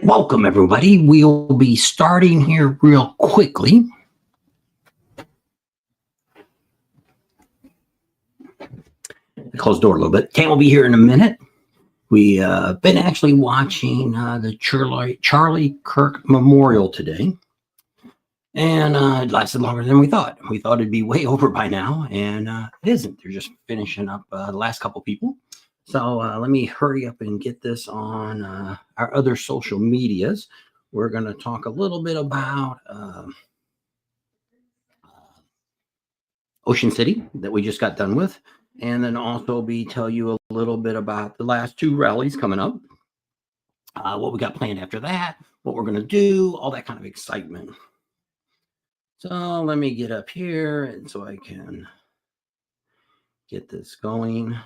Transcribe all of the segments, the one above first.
Welcome, everybody. We'll be starting here real quickly. Close the door a little bit. Tam will be here in a minute. We've been actually watching the Charlie Kirk Memorial today, and it lasted longer than we thought. We thought it'd be way over by now, and it isn't. They're just finishing up the last couple people. So let me hurry up and get this on our other social medias. We're going to talk a little bit about Ocean City that we just got done with, and then also tell you a little bit about the last two rallies coming up, what we got planned after that, what we're going to do, all that kind of excitement. So let me get up here and so I can get this going.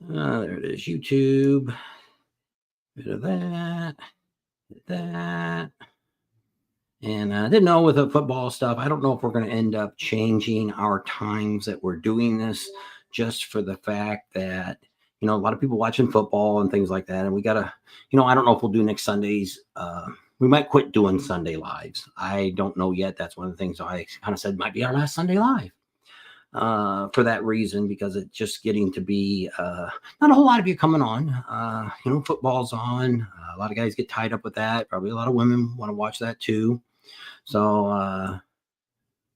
There it is, YouTube. Bit of that, that. And I didn't know with the football stuff, I don't know if we're going to end up changing our times that we're doing this, just for the fact that, a lot of people watching football and things like that. And we got to, I don't know if we'll do next Sundays. We might quit doing Sunday lives. I don't know yet. That's one of the things I kind of said might be our last Sunday live. For that reason, because it's just getting to be not a whole lot of you coming on. Football's on. A lot of guys get tied up with that. Probably a lot of women want to watch that too. So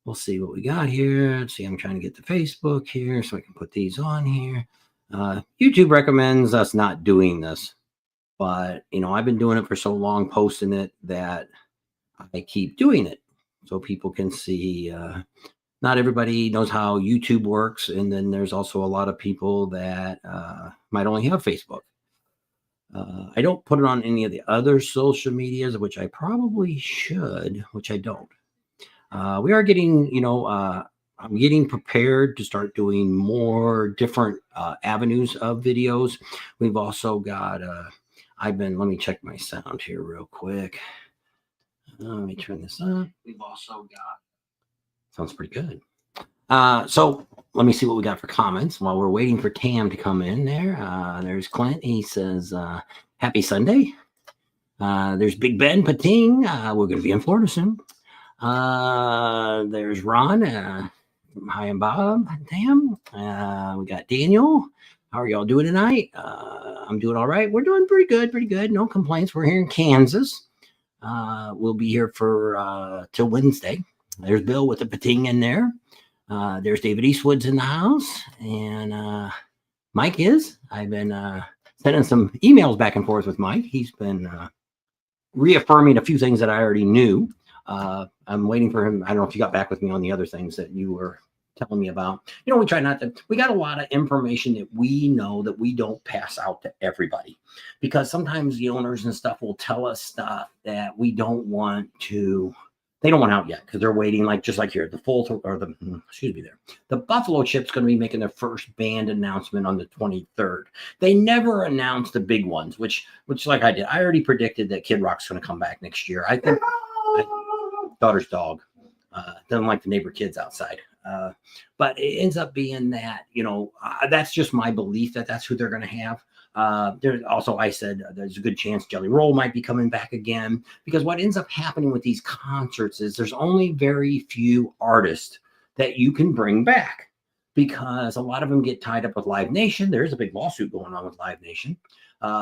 we'll see what we got here. Let's see, I'm trying to get to Facebook here so I can put these on here. YouTube recommends us not doing this, but I've been doing it for so long, posting it, that I keep doing it so people can see. Not everybody knows how YouTube works, and then there's also a lot of people that might only have Facebook. I don't put it on any of the other social medias, which I probably should, which I don't. We are getting, I'm getting prepared to start doing more different avenues of videos. We've also got, let me check my sound here real quick. Let me turn this up. We've also got, sounds pretty good. So let me see what we got for comments while we're waiting for Tam to come in there. There's Clint. He says, happy Sunday. There's Big Ben Pating. We're going to be in Florida soon. There's Ron. Hi, I'm Bob. Tam. We got Daniel. How are y'all doing tonight? I'm doing all right. We're doing pretty good. No complaints. We're here in Kansas. We'll be here for till Wednesday. There's Bill with the Pating in there. There's David Eastwood's in the house, and Mike is. I've been sending some emails back and forth with Mike. He's been reaffirming a few things that I already knew. I'm waiting for him. I don't know if you got back with me on the other things that you were telling me about. We try not to. We got a lot of information that we know that we don't pass out to everybody, because sometimes the owners and stuff will tell us stuff that we don't want to. They don't want out yet because they're waiting, just like here, the Buffalo Chip's going to be making their first band announcement on the 23rd. They never announced the big ones, which like I did. I already predicted that Kid Rock's going to come back next year. I think daughter's dog doesn't like the neighbor kids outside. But it ends up being that, that's just my belief that that's who they're going to have. There's also, I said, there's a good chance Jelly Roll might be coming back again, because what ends up happening with these concerts is there's only very few artists that you can bring back, because a lot of them get tied up with Live Nation. There is a big lawsuit going on with Live Nation.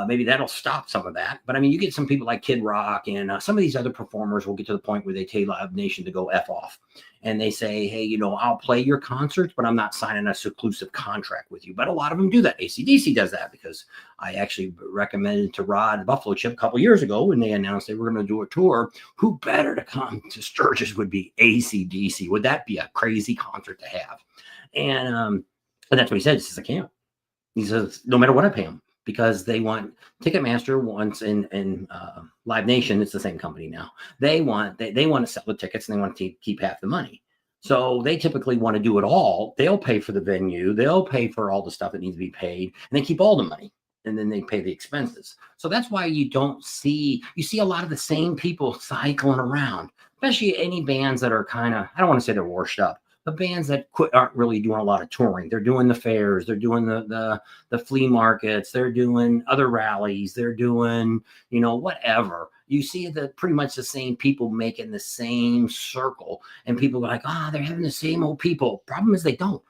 Maybe that'll stop some of that. But I mean, you get some people like Kid Rock and some of these other performers will get to the point where they tell Live Nation to go F off. And they say, hey, I'll play your concerts, but I'm not signing a exclusive contract with you. But a lot of them do that. AC/DC does that, because I actually recommended to Rod Buffalo Chip a couple years ago when they announced they were going to do a tour. Who better to come to Sturgis would be AC/DC. Would that be a crazy concert to have? And that's what he said. He says, I can't. He says, no matter what I pay him. Because they want Ticketmaster wants in Live Nation, it's the same company now. They want to sell the tickets, and they want to keep half the money. So they typically want to do it all. They'll pay for the venue, they'll pay for all the stuff that needs to be paid, and they keep all the money, and then they pay the expenses. So that's why you see a lot of the same people cycling around, especially any bands that are kind of, I don't want to say they're washed up, the bands that quit aren't really doing a lot of touring. They're doing the fairs, they're doing the flea markets, they're doing other rallies, they're doing, you know, whatever. You see pretty much the same people making the same circle, and people are like, oh, they're having the same old people. Problem is they don't.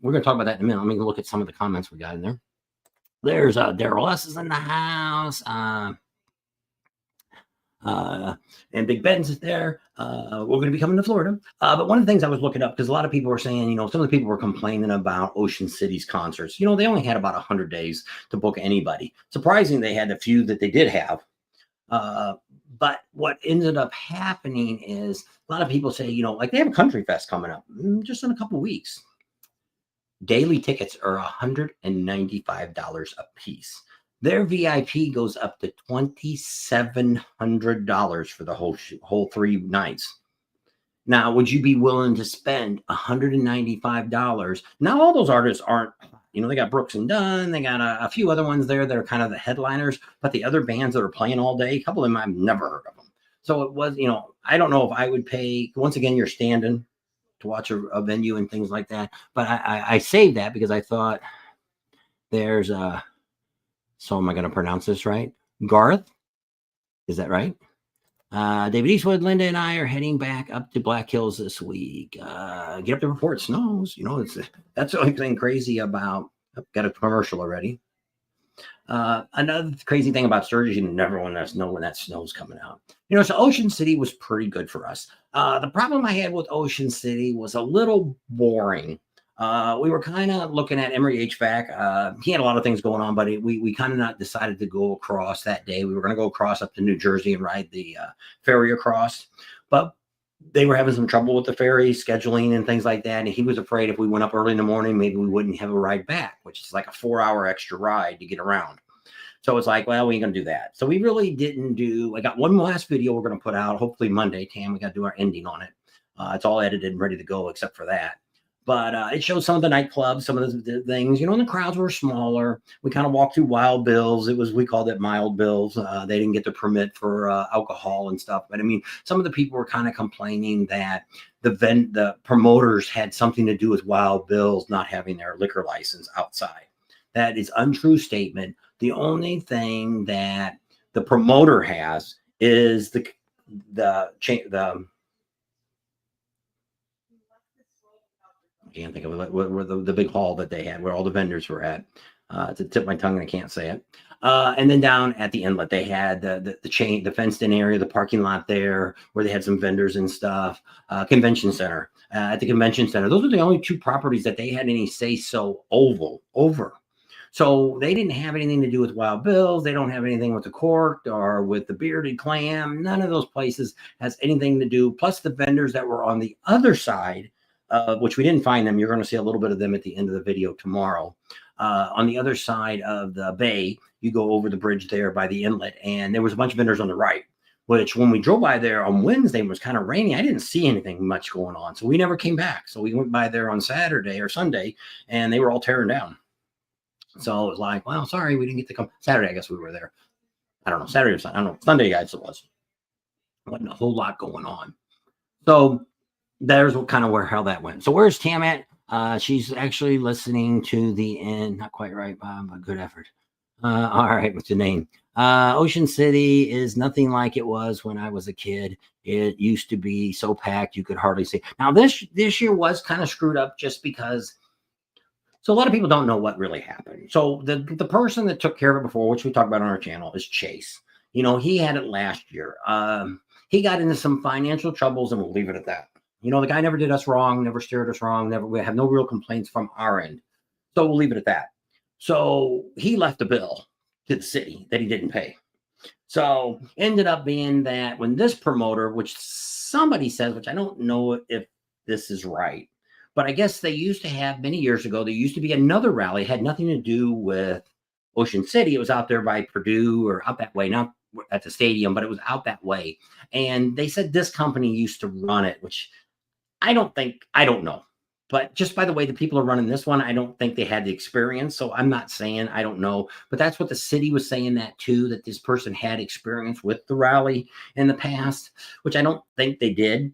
We're going to talk about that in a minute. Let me look at some of the comments we got in there. There's Daryl S is in the house. And Big Ben's is there. We're going to be coming to Florida. But one of the things I was looking up, because a lot of people were saying, you know, some of the people were complaining about Ocean City's concerts. You know, they only had about 100 days to book anybody. Surprising, they had a few that they did have. But what ended up happening is a lot of people say, you know, like they have a country fest coming up just in a couple of weeks. Daily tickets are $195 a piece. Their VIP goes up to $2,700 for the whole 3 nights. Now, would you be willing to spend $195? Now, all those artists aren't, you know, they got Brooks and Dunn, they got a few other ones there that are kind of the headliners, but the other bands that are playing all day, a couple of them I've never heard of them. So it was, you know, I don't know if I would pay. Once again, you're standing to watch a venue and things like that. But I saved that because I thought there's so am I going to pronounce this right? Garth? Is that right? David Eastwood, Linda, and I are heading back up to Black Hills this week. Get up to report snows. You know, that's the only thing crazy about. I've got a commercial already. Another crazy thing about Sturgis, you never want to know when that snow's coming out. You know, so Ocean City was pretty good for us. The problem I had with Ocean City was a little boring. We were kind of looking at Emery HVAC. He had a lot of things going on, but we kind of not decided to go across that day. We were going to go across up to New Jersey and ride the ferry across, but they were having some trouble with the ferry scheduling and things like that. And he was afraid if we went up early in the morning, maybe we wouldn't have a ride back, which is like a 4-hour extra ride to get around. So it's like, well, we ain't going to do that. So we really didn't do, I got one last video we're going to put out, hopefully Monday, Tam, we got to do our ending on it. It's all edited and ready to go except for that. But it shows some of the nightclubs, some of the things, you know, and the crowds were smaller. We kind of walked through Wild Bill's. We called it Mild Bill's. They didn't get the permit for alcohol and stuff. But I mean, some of the people were kind of complaining that the promoters had something to do with Wild Bill's not having their liquor license outside. That is untrue statement. The only thing that the promoter has is the I can't think of it, where the big hall that they had, where all the vendors were at. To tip my tongue, I can't say it. And then down at the inlet, they had the fenced-in area, the parking lot there, where they had some vendors and stuff. Convention center. At the convention center, those were the only 2 properties that they had any say-so over. So they didn't have anything to do with Wild Bill's. They don't have anything with the Corked or with the Bearded Clam. None of those places has anything to do. Plus the vendors that were on the other side, which we didn't find them. You're going to see a little bit of them at the end of the video tomorrow. On the other side of the bay, you go over the bridge there by the inlet, and there was a bunch of vendors on the right, which when we drove by there on Wednesday, it was kind of rainy. I didn't see anything much going on, so we never came back. So we went by there on Saturday or Sunday, and they were all tearing down. So it was like, well, sorry, we didn't get to come. Saturday, I guess we were there. I don't know, Saturday or Sunday. I don't know. Sunday, guys, it was. Wasn't a whole lot going on. So there's kind of how that went. So where's Tam at? She's actually listening to the end. Not quite right, Bob, but good effort. All right, what's your name? Ocean City is nothing like it was when I was a kid. It used to be so packed you could hardly see. Now this year was kind of screwed up just because. So a lot of people don't know what really happened. So the person that took care of it before, which we talked about on our channel, is Chase. You know, he had it last year. He got into some financial troubles, and we'll leave it at that. You know, the guy never did us wrong, never steered us wrong, we have no real complaints from our end. So we'll leave it at that. So he left a bill to the city that he didn't pay. So ended up being that when this promoter, which somebody says, which I don't know if this is right, but I guess they used to have many years ago, there used to be another rally, had nothing to do with Ocean City. It was out there by Purdue or out that way, not at the stadium, but it was out that way. And they said this company used to run it, which I don't know. But just by the way the people are running this one, I don't think they had the experience. So I'm not saying I don't know. But that's what the city was saying that too, that this person had experience with the rally in the past, which I don't think they did.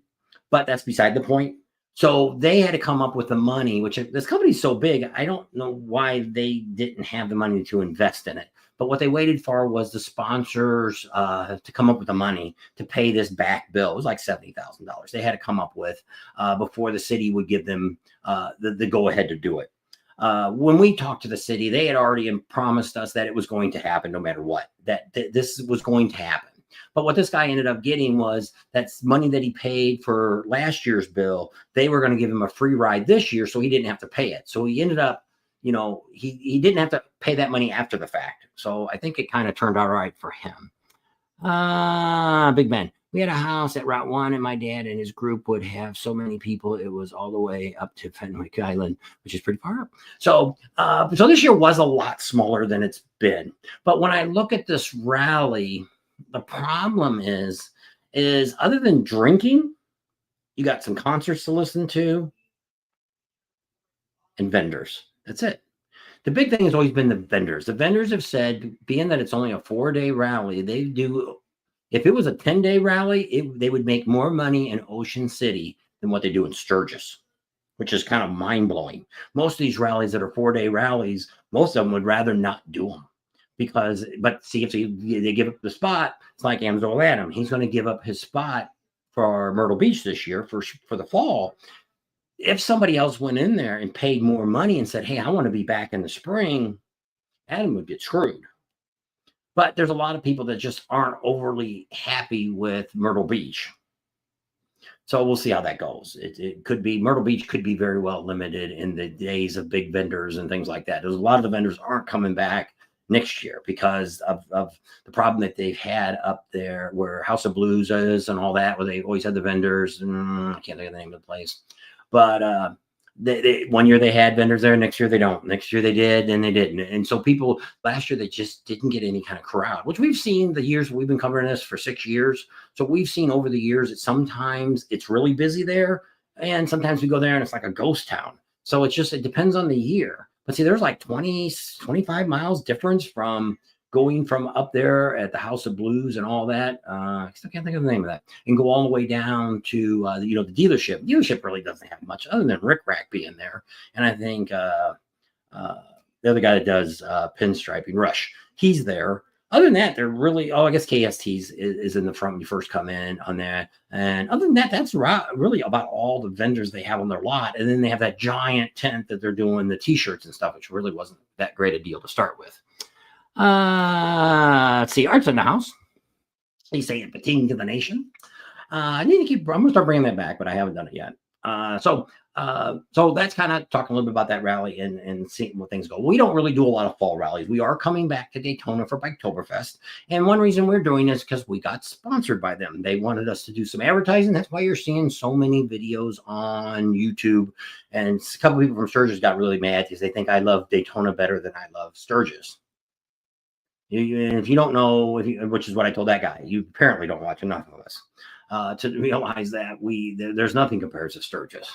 But that's beside the point. So they had to come up with the money, which this company's so big, I don't know why they didn't have the money to invest in it. But what they waited for was the sponsors to come up with the money to pay this back bill. It was like $70,000. They had to come up with before the city would give them the go ahead to do it. When we talked to the city, they had already promised us that it was going to happen no matter what, that this was going to happen. But what this guy ended up getting was that's money that he paid for last year's bill. They were going to give him a free ride this year, so he didn't have to pay it. So he ended up, he didn't have to pay that money after the fact. So I think it kind of turned out right for him. Big Ben. We had a house at Route 1, and my dad and his group would have so many people. It was all the way up to Fenwick Island, which is pretty far up. So this year was a lot smaller than it's been. But when I look at this rally, the problem is other than drinking, you got some concerts to listen to and vendors. That's it. The big thing has always been the vendors. The vendors have said, being that it's only a 4-day rally, if it was a 10-day rally, they would make more money in Ocean City than what they do in Sturgis, which is kind of mind-blowing. Most of these rallies that are 4-day rallies, most of them would rather not do them. But see, if they give up the spot, it's like Amzol Adam. He's going to give up his spot for Myrtle Beach this year for the fall. If somebody else went in there and paid more money and said, hey, I want to be back in the spring, Adam would get screwed. But there's a lot of people that just aren't overly happy with Myrtle Beach. So we'll see how that goes. It could be, Myrtle Beach could be very well limited in the days of big vendors and things like that. There's a lot of the vendors aren't coming back next year because of the problem that they've had up there where House of Blues is and all that, where they always had the vendors. I can't think of the name of the place. But they 1 year they had vendors there, next year they don't. Next year they did, and they didn't. And so people last year, they just didn't get any kind of crowd, which we've seen the years we've been covering this for 6 years. So we've seen over the years that sometimes it's really busy there, and sometimes we go there and it's like a ghost town. So it depends on the year. But see, there's like 20-25 miles difference from going from up there at the House of Blues and all that. I still can't think of the name of that. And go all the way down to, the dealership. Dealership really doesn't have much other than Rick Rack being there. And I think the other guy that does pinstriping, Rush, he's there. Other than that, they're really, I guess KST's is in the front when you first come in on that. And other than that, that's really about all the vendors they have on their lot. And then they have that giant tent that they're doing the T-shirts and stuff, which really wasn't that great a deal to start with. Let's see, Art's in the house. He's saying "Patin to the nation." I need to keep. I'm gonna start bringing that back, but I haven't done it yet. So that's kind of talking a little bit about that rally and seeing what things go. We don't really do a lot of fall rallies. We are coming back to Daytona for Biketoberfest, and one reason we're doing this is because we got sponsored by them. They wanted us to do some advertising. That's why you're seeing so many videos on YouTube. And a couple of people from Sturgis got really mad because they think I love Daytona better than I love Sturgis. If you don't know, which is what I told that guy, you apparently don't watch enough of us to realize that there's nothing compared to Sturgis.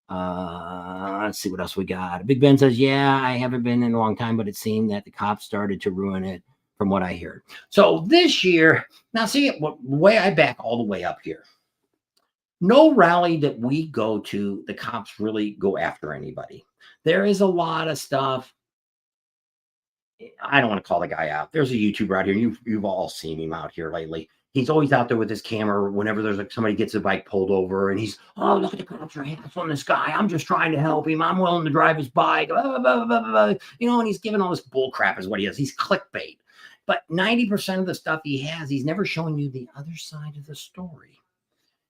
Let's see what else we got. Big Ben says, yeah, I haven't been in a long time, but it seemed that the cops started to ruin it from what I heard. So this year, now see it, way I back all the way up here. No rally that we go to, the cops really go after anybody. There is a lot of stuff. I don't want to call the guy out. There's a YouTuber out here. You've all seen him out here lately. He's always out there with his camera whenever there's somebody gets a bike pulled over, and he's, oh, look at the cops are hassling this guy. I'm just trying to help him. I'm willing to drive his bike. Blah, blah, blah, blah. And he's giving all this bull crap is what he is. He's clickbait. But 90% of the stuff he has, he's never showing you the other side of the story.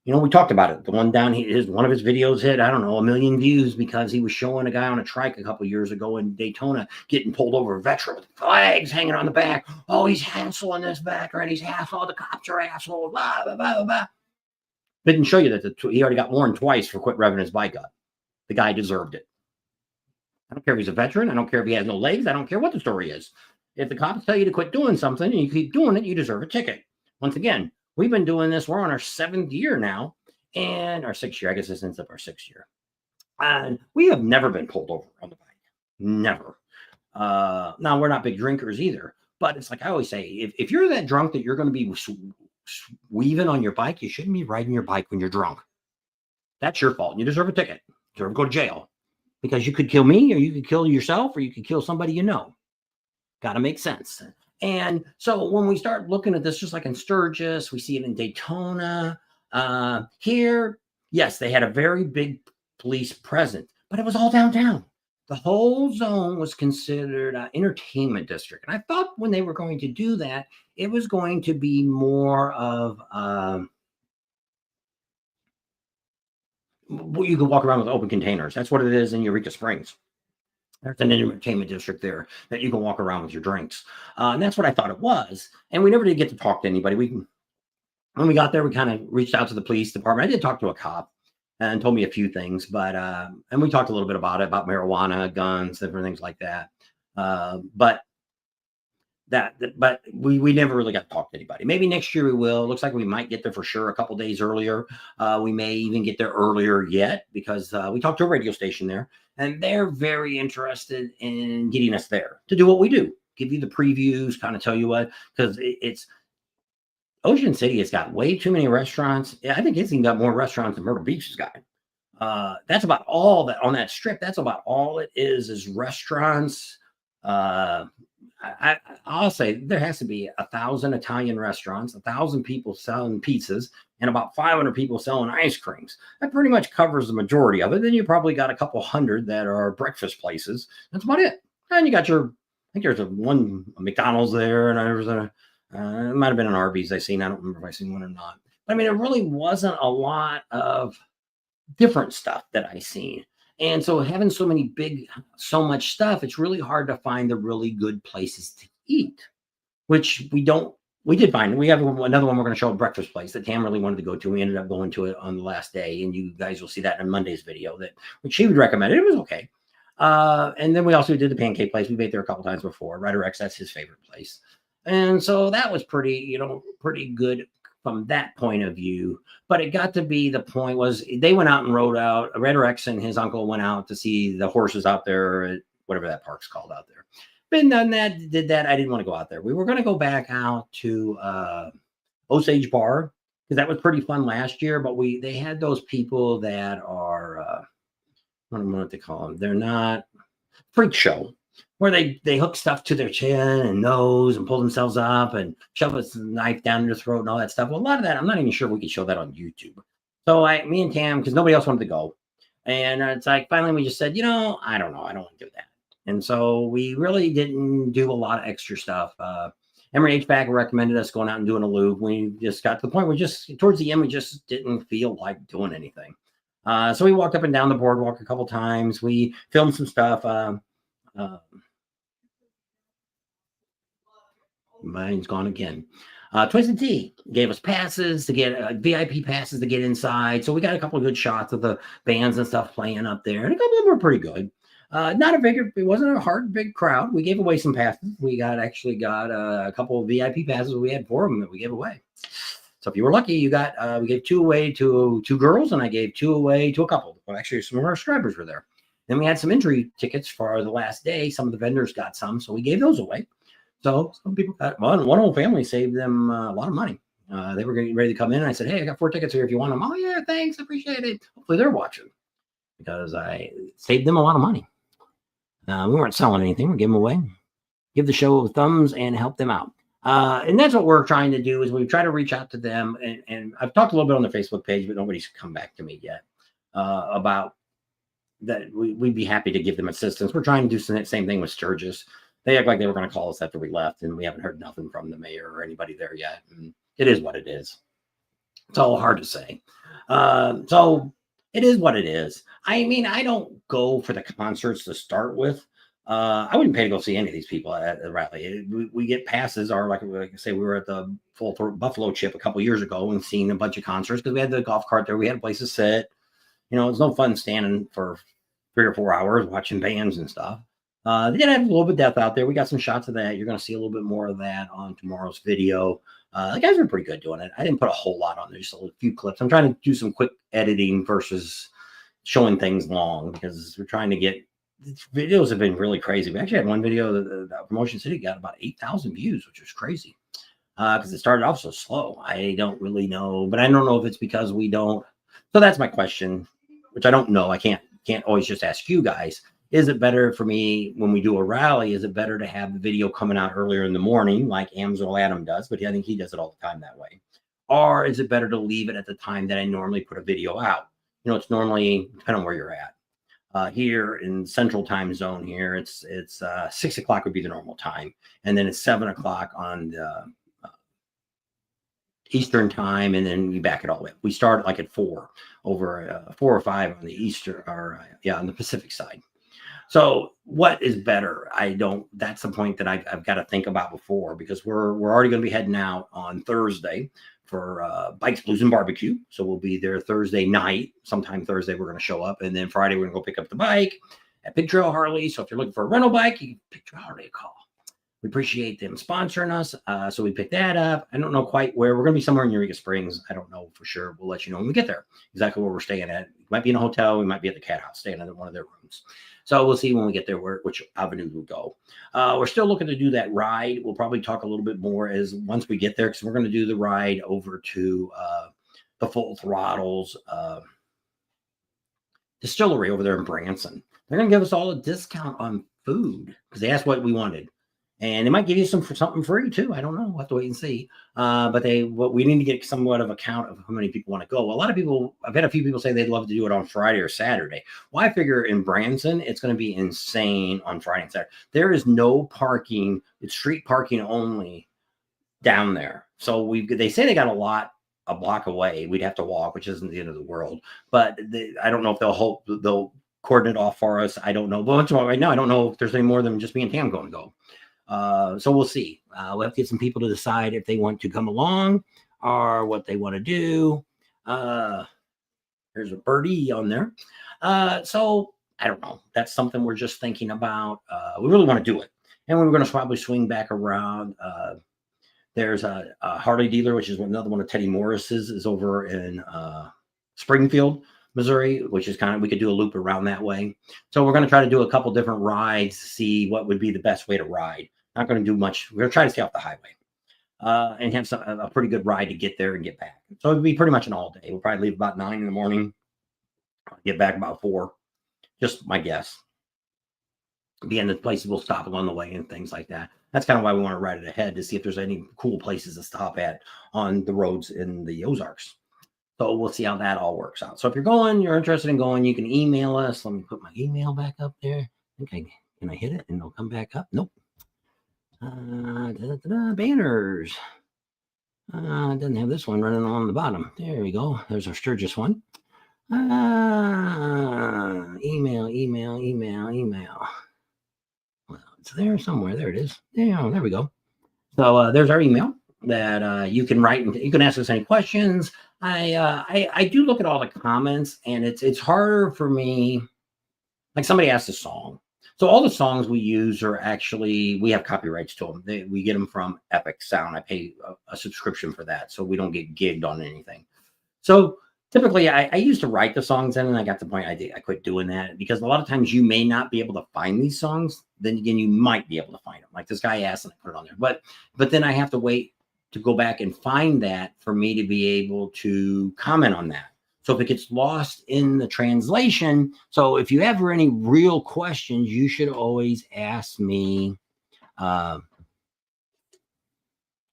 We talked about it. The one down here, one of his videos hit, I don't know, 1 million views because he was showing a guy on a trike a couple years ago in Daytona getting pulled over, a veteran with flags hanging on the back. Oh, he's hassling this veteran. He's hassling. The cops are assholes. Blah, blah, blah, blah. Didn't show you that he already got warned twice for quit revving his bike up. The guy deserved it. I don't care if he's a veteran. I don't care if he has no legs. I don't care what the story is. If the cops tell you to quit doing something and you keep doing it, you deserve a ticket. Once again, we've been doing this. We're on our 7th year now, and our 6th year. I guess this ends up our 6th year. And we have never been pulled over on the bike. Never. Now, we're not big drinkers either. But it's like I always say, if you're that drunk that you're going to be weaving on your bike, you shouldn't be riding your bike when you're drunk. That's your fault. You deserve a ticket. You deserve to go to jail because you could kill me, or you could kill yourself, or you could kill somebody you know. Got to make sense. And so when we start looking at this, just like in Sturgis, we see it in Daytona. Here, yes, they had a very big police presence, but it was all downtown. The whole zone was considered an entertainment district. And I thought when they were going to do that, it was going to be more of you can walk around with open containers. That's what it is in Eureka Springs. There's an entertainment district there that you can walk around with your drinks. And that's what I thought it was. And we never did get to talk to anybody. When we got there, we kind of reached out to the police department. I did talk to a cop and told me a few things, but and we talked a little bit about it, about marijuana, guns, different things like that. But we never really got to talk to anybody. Maybe next year we will. It looks like we might get there for sure a couple days earlier. We may even get there earlier yet because we talked to a radio station there, and they're very interested in getting us there to do what we do, give you the previews, kind of tell you what, because it's Ocean City has got way too many restaurants. I think it's even got more restaurants than Myrtle Beach has got. That's about all that on that strip. That's about all it is restaurants. I'll say there has to be 1,000 Italian restaurants, 1,000 people selling pizzas, and about 500 people selling ice creams. That pretty much covers the majority of it. Then you probably got a couple hundred that are breakfast places. That's about it. And you got I think there's a McDonald's there, and there's it might have been an Arby's I seen. I don't remember if I seen one or not. But I mean, it really wasn't a lot of different stuff that I seen. And so having so much stuff, it's really hard to find the really good places to eat, which we did find. We have another one we're going to show, a breakfast place that Tam really wanted to go to. We ended up going to it on the last day, and you guys will see that in Monday's video, which she would recommend. It was okay. And then we also did the pancake place. We ate there a couple times before. Ryder X, that's his favorite place. And so that was pretty good from that point of view. But it got to be the point was they went out and rode out. Ryder X and his uncle went out to see the horses out there at whatever that park's called out there. Been done that, did that. I didn't want to go out there. We were going to go back out to Osage Bar because that was pretty fun last year. But they had those people that are I don't know what they call them. They're not freak show, where they hook stuff to their chin and nose and pull themselves up and shove a knife down their throat and all that stuff. Well, a lot of that, I'm not even sure we could show that on YouTube. So me and Tam, because nobody else wanted to go. And it's like, finally we just said, I don't know. I don't want to do that. And so we really didn't do a lot of extra stuff. Emory HVAC recommended us going out and doing a loop. We just got to the point where towards the end, we just didn't feel like doing anything. So we walked up and down the boardwalk a couple times. We filmed some stuff. Mine's gone again. Twisted Tea gave us passes to get VIP passes to get inside. So we got a couple of good shots of the bands and stuff playing up there. And a couple of them were pretty good. It wasn't a hard, big crowd. We gave away some passes. We actually got a couple of VIP passes. We had 4 of them that we gave away. So if you were lucky, we gave 2 away to 2 girls, and I gave 2 away to a couple. Well, actually, some of our subscribers were there. Then we had some entry tickets for the last day. Some of the vendors got some, so we gave those away. So some people got one whole family saved them a lot of money. They were getting ready to come in, and I said, "Hey, I got 4 tickets here if you want them." "Oh yeah, thanks, appreciate it." Hopefully they're watching because I saved them a lot of money. We weren't selling anything; we're giving away. Give the show thumbs and help them out. And that's what we're trying to do is we try to reach out to them. And I've talked a little bit on the Facebook page, but nobody's come back to me yet about that. We'd be happy to give them assistance. We're trying to do the same thing with Sturgis. They act like they were going to call us after we left, and we haven't heard nothing from the mayor or anybody there yet. And it is what it is. It's all hard to say. So it is what it is. I mean, I don't go for the concerts to start with. I wouldn't pay to go see any of these people at the rally. We get passes, or like I say, we were at the Full Buffalo Chip a couple years ago and seen a bunch of concerts because we had the golf cart there. We had a place to sit. It's no fun standing for 3 or 4 hours watching bands and stuff. They did have a little bit of depth out there. We got some shots of that. You're going to see a little bit more of that on tomorrow's video. The guys are pretty good doing it. I didn't put a whole lot on there, just a few clips. I'm trying to do some quick editing versus showing things long because we're trying to get videos have been really crazy. We actually had one video that Promotion City got about 8,000 views, which was crazy because it started off so slow. I don't really know, but I don't know if it's because we don't So that's my question, which I don't know. I can't always just ask you guys. Is it better for me when we do a rally? Is it better to have the video coming out earlier in the morning, like Amsel Adam does? But I think he does it all the time that way. Or is it better to leave it at the time that I normally put a video out? It's normally depending on where you're at. Here in Central Time Zone, here it's 6 o'clock would be the normal time, and then it's 7 o'clock on the Eastern time, and then we back it all up. We start like at 4 over 4 or 5 on the Eastern, or on the Pacific side. So what is better? That's the point that I've got to think about before, because we're already going to be heading out on Thursday for Bikes, Blues, and Barbecue. So we'll be there Thursday night. Sometime Thursday, we're going to show up. And then Friday, we're going to go pick up the bike at Big Trail Harley. So if you're looking for a rental bike, you can Big Trail Harley a call. We appreciate them sponsoring us. So we picked that up. I don't know quite where. We're going to be somewhere in Eureka Springs. I don't know for sure. We'll let you know when we get there exactly where we're staying at. We might be in a hotel. We might be at the Cat House, staying in one of their rooms. So we'll see when we get there which avenue we'll go. We're still looking to do that ride. We'll probably talk a little bit more as once we get there, because we're going to do the ride over to the Full Throttles distillery over there in Branson. They're going to give us all a discount on food because they asked what we wanted. And they might give you something free too. I don't know. We'll have to wait and see. But we need to get somewhat of a count of how many people want to go. Well, a lot of people, I've had a few people say they'd love to do it on Friday or Saturday. Well, I figure in Branson, it's going to be insane on Friday and Saturday. There is no parking. It's street parking only down there. So they say they got a block away. We'd have to walk, which isn't the end of the world. But I don't know if they'll cordon it off for us. I don't know. But right now, I don't know if there's any more than just me and Tam going to go. So we'll see. We'll have to get some people to decide if they want to come along or what they want to do. There's a birdie on there. So I don't know. That's something we're just thinking about. We really want to do it. And we're going to probably swing back around. There's a Harley dealer, which is another one of Teddy Morris's, is over in Springfield, Missouri, which is we could do a loop around that way. So we're going to try to do a couple different rides to see what would be the best way to ride. Not going to do much. We're going to try to stay off the highway and have a pretty good ride to get there and get back. So it'll be pretty much an all day. We'll probably leave about 9 in the morning, get back about 4. Just my guess. Be in the places we'll stop along the way and things like that. That's kind of why we want to ride it ahead, to see if there's any cool places to stop at on the roads in the Ozarks. So we'll see how that all works out. So if you're interested in going, you can email us. Let me put my email back up there. Can I hit it and it'll come back up? Nope. Banners. Doesn't have this one running on the bottom. There we go. There's our Sturgis one. Email. Well, it's there somewhere. There it is. There we go. So there's our email that you can write, and you can ask us any questions. I do look at all the comments, and it's harder for me. Like somebody asked a song. So all the songs we use are actually, we have copyrights to them. We get them from Epic Sound. I pay a subscription for that, so we don't get gigged on anything. So typically, I used to write the songs in, and I got to the point I quit doing that, because a lot of times you may not be able to find these songs. Then again, you might be able to find them. Like this guy asked, and I put it on there. But then I have to wait to go back and find that for me to be able to comment on that. So if it gets lost in the translation, so if you have any real questions, you should always ask me.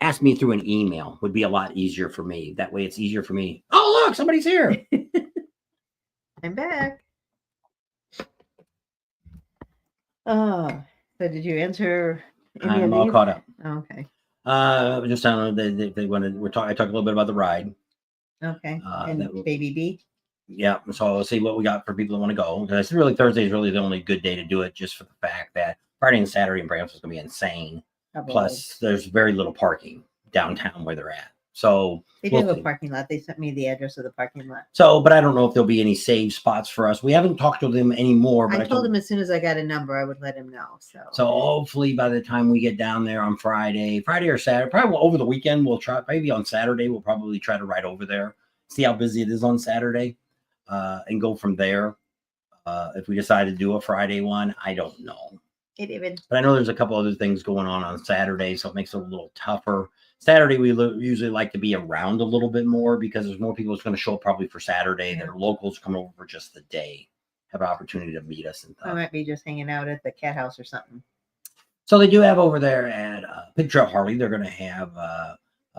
Ask me through an email. Would be a lot easier for me. That way it's easier for me. Oh, look, somebody's here. I'm back. Oh, so did you answer any I'm of all these? caught up. Oh, okay. Just telling them they wanted. I talked a little bit about the ride. Okay. And Baby B. Yeah. So let's see what we got for people that want to go. Because really Thursday is really the only good day to do it, just for the fact that Friday and Saturday in Branson is going to be insane. Plus, there's very little parking downtown where they're at. So they do have a parking lot. They sent me the address of the parking lot. So, but I don't know if there'll be any save spots for us. We haven't talked to them anymore. But I told them as soon as I got a number, I would let him know. So hopefully by the time we get down there on Friday or Saturday, probably over the weekend, we'll try. Maybe on Saturday, we'll probably try to ride over there, see how busy it is on Saturday, and go from there. If we decide to do a Friday one, I don't know. But I know there's a couple other things going on Saturday, so it makes it a little tougher Saturday, we usually like to be around a little bit more because there's more people that's going to show up probably for Saturday. Yeah. That are locals coming over for just the day, have an opportunity to meet us and I stuff. might be just hanging out at the cat house or something. So they do have over there at Pig Trail Harley, they're going to have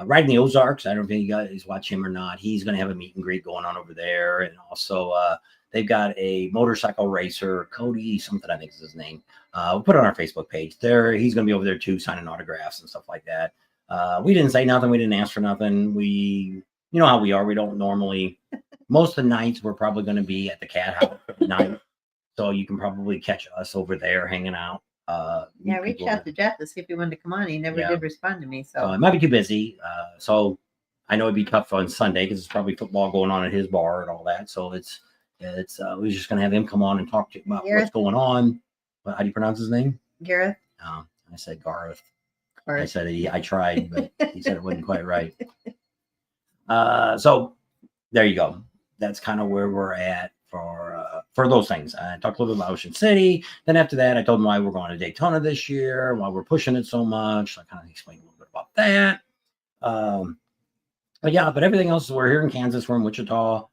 Riding the Ozarks. I don't know if you guys watch him or not. He's going to have a meet and greet going on over there. And also they've got a motorcycle racer, Cody something, I think is his name. We'll put it on our Facebook page. He's going to be over there too, signing autographs and stuff like that. We didn't say nothing. We didn't ask for nothing. You know how we are. We don't normally, most of the nights we're probably going to be at the cat house at night. So you can probably catch us over there hanging out. Yeah, I reached out to Jeff to see if he wanted to come on. He never did respond to me. So it might be too busy. So I know it'd be tough on Sunday because it's probably football going on at his bar and all that. So we're just going to have him come on and talk to about what's going on. How do you pronounce his name? Gareth. I said Gareth. I said I tried, but he said it wasn't quite right. So there you go. That's kind of where we're at for those things. I talked a little bit about Ocean City. Then after that, I told them why we're going to Daytona this year, why we're pushing it so much. I kind of explained a little bit about that. But everything else, we're here in Kansas. We're in Wichita,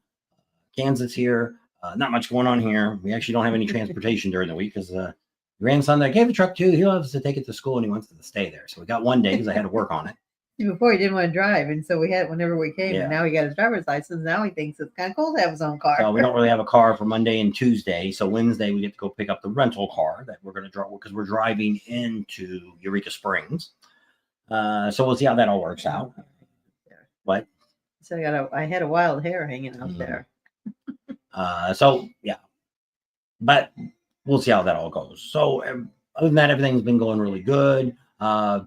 Kansas here. Not much going on here. We actually don't have any transportation during the week because grandson that I gave the truck to, he'll have to take it to school and he wants to stay there. So we got one day because I had to work on it. Before he didn't want to drive, and so we had it whenever we came. Yeah. And now he got his driver's license. Now he thinks it's kind of cool to have his own car. So we don't really have a car for Monday and Tuesday. So Wednesday we get to go pick up the rental car that we're going to drive because we're driving into Eureka Springs. So we'll see how that all works out. What? So I had a wild hair hanging out there. But we'll see how that all goes. So other than that, everything's been going really good. So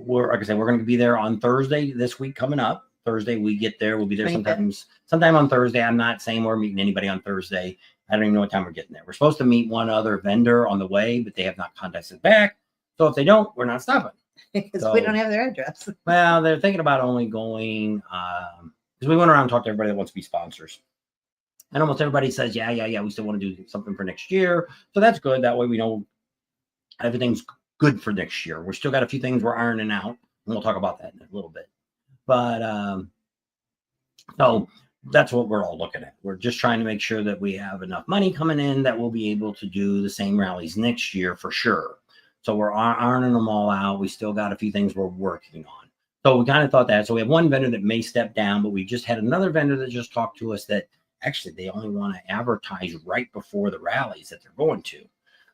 we're, like I said, we're going to be there on Thursday this week coming up. Thursday we get there. We'll be there sometime on Thursday. I'm not saying we're meeting anybody on Thursday. I don't even know what time we're getting there. We're supposed to meet one other vendor on the way, but they have not contacted us back. So if they don't, we're not stopping. Because we don't have their address. Well, they're thinking about only going because we went around and talked to everybody that wants to be sponsors. And almost everybody says, yeah, we still want to do something for next year. So that's good. That way we know everything's good for next year. We're still got a few things we're ironing out, and we'll talk about that in a little bit. But so that's what we're all looking at. We're just trying to make sure that we have enough money coming in that we'll be able to do the same rallies next year for sure. So we're ironing them all out. We still got a few things we're working on. So we kind of thought that. So we have one vendor that may step down, but we just had another vendor that just talked to us that actually they only want to advertise right before the rallies that they're going to.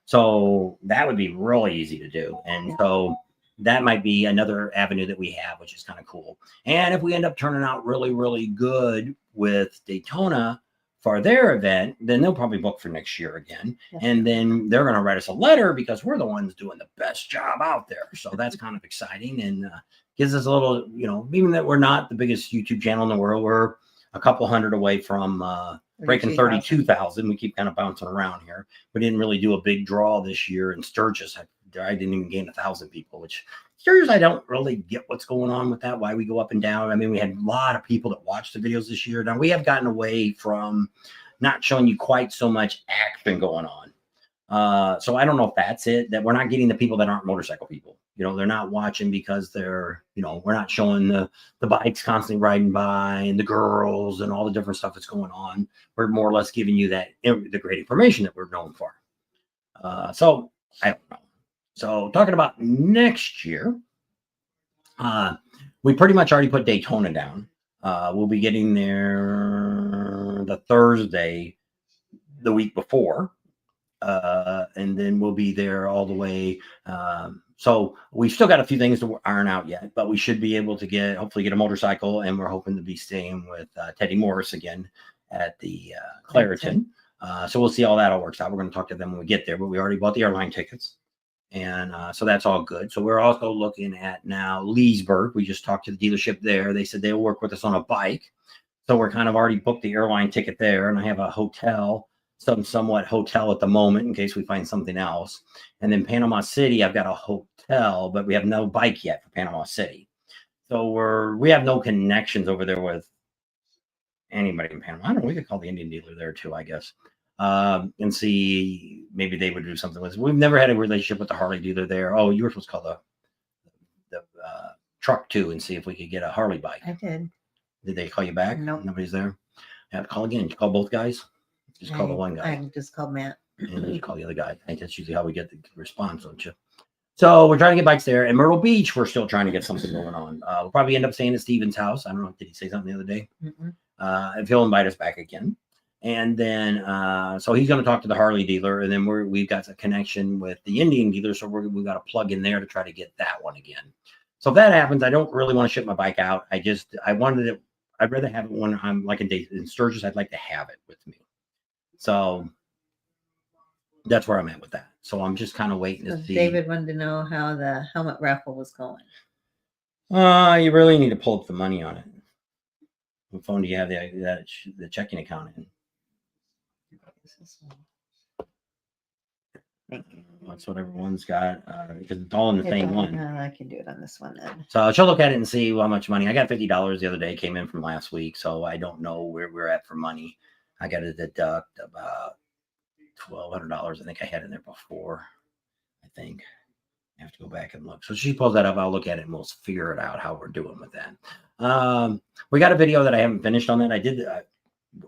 So that would be really easy to do. And so that might be another avenue that we have, which is kind of cool. And if we end up turning out really, really good with Daytona for their event, then they'll probably book for next year again. Yeah. And then they're going to write us a letter because we're the ones doing the best job out there. So that's kind of exciting and gives us a little, even that we're not the biggest YouTube channel in the world, we're a couple hundred away from breaking 32,000. We keep kind of bouncing around here. We didn't really do a big draw this year in Sturgis. I didn't even gain 1,000 people, which Sturgis, I don't really get what's going on with that, why we go up and down. I mean, we had a lot of people that watched the videos this year. Now we have gotten away from not showing you quite so much action going on. So I don't know if that's it, that we're not getting the people that aren't motorcycle people. They're not watching because they're, we're not showing the bikes constantly riding by and the girls and all the different stuff that's going on. We're more or less giving you the great information that we're known for. So I don't know. So talking about next year, we pretty much already put Daytona down. We'll be getting there the Thursday, the week before. And then we'll be there all the way. So we've still got a few things to iron out yet, but we should be able to hopefully get a motorcycle, and we're hoping to be staying with Teddy Morris again at the Claritin. So we'll see how that all works out. We're going to talk to them when we get there, but we already bought the airline tickets. And so that's all good. So we're also looking at now Leesburg. We just talked to the dealership there. They said they'll work with us on a bike. So we're kind of already booked the airline ticket there, and I have a hotel. Somewhat hotel at the moment in case we find something else. And then Panama City, I've got a hotel, but we have no bike yet for Panama City. So we have no connections over there with anybody in Panama. I don't know. We could call the Indian dealer there too, I guess, and see maybe they would do something with us. We've never had a relationship with the Harley dealer there. Oh, you were supposed to call the truck too and see if we could get a Harley bike. I did. Did they call you back? Nope. Nobody's there. You have to call again. You call both guys. Just call the one guy. I just called Matt. And just call the other guy. I think that's usually how we get the response, don't you? So we're trying to get bikes there. And Myrtle Beach, we're still trying to get something going on. We'll probably end up staying at Steven's house. I don't know. Did he say something the other day? If he'll invite us back again. And then, so he's going to talk to the Harley dealer. And then we've got a connection with the Indian dealer. So we've got to plug in there to try to get that one again. So if that happens, I don't really want to ship my bike out. I wanted it. I'd rather have it when I'm like in Sturgis. I'd like to have it with me. So that's where I'm at with that. So I'm just kind of waiting to see. David wanted to know how the helmet raffle was going. You really need to pull up the money on it. What phone do you have the checking account in? Thank you. That's what everyone's got because it's all in the same one. I can do it on this one then. So she'll look at it and see how much money. I got $50 the other day, came in from last week. So I don't know where we're at for money. I got to deduct about $1,200. I think I had in there before. I think I have to go back and look. So she pulls that up. I'll look at it and we'll figure it out how we're doing with that. We got a video that I haven't finished on that. I did.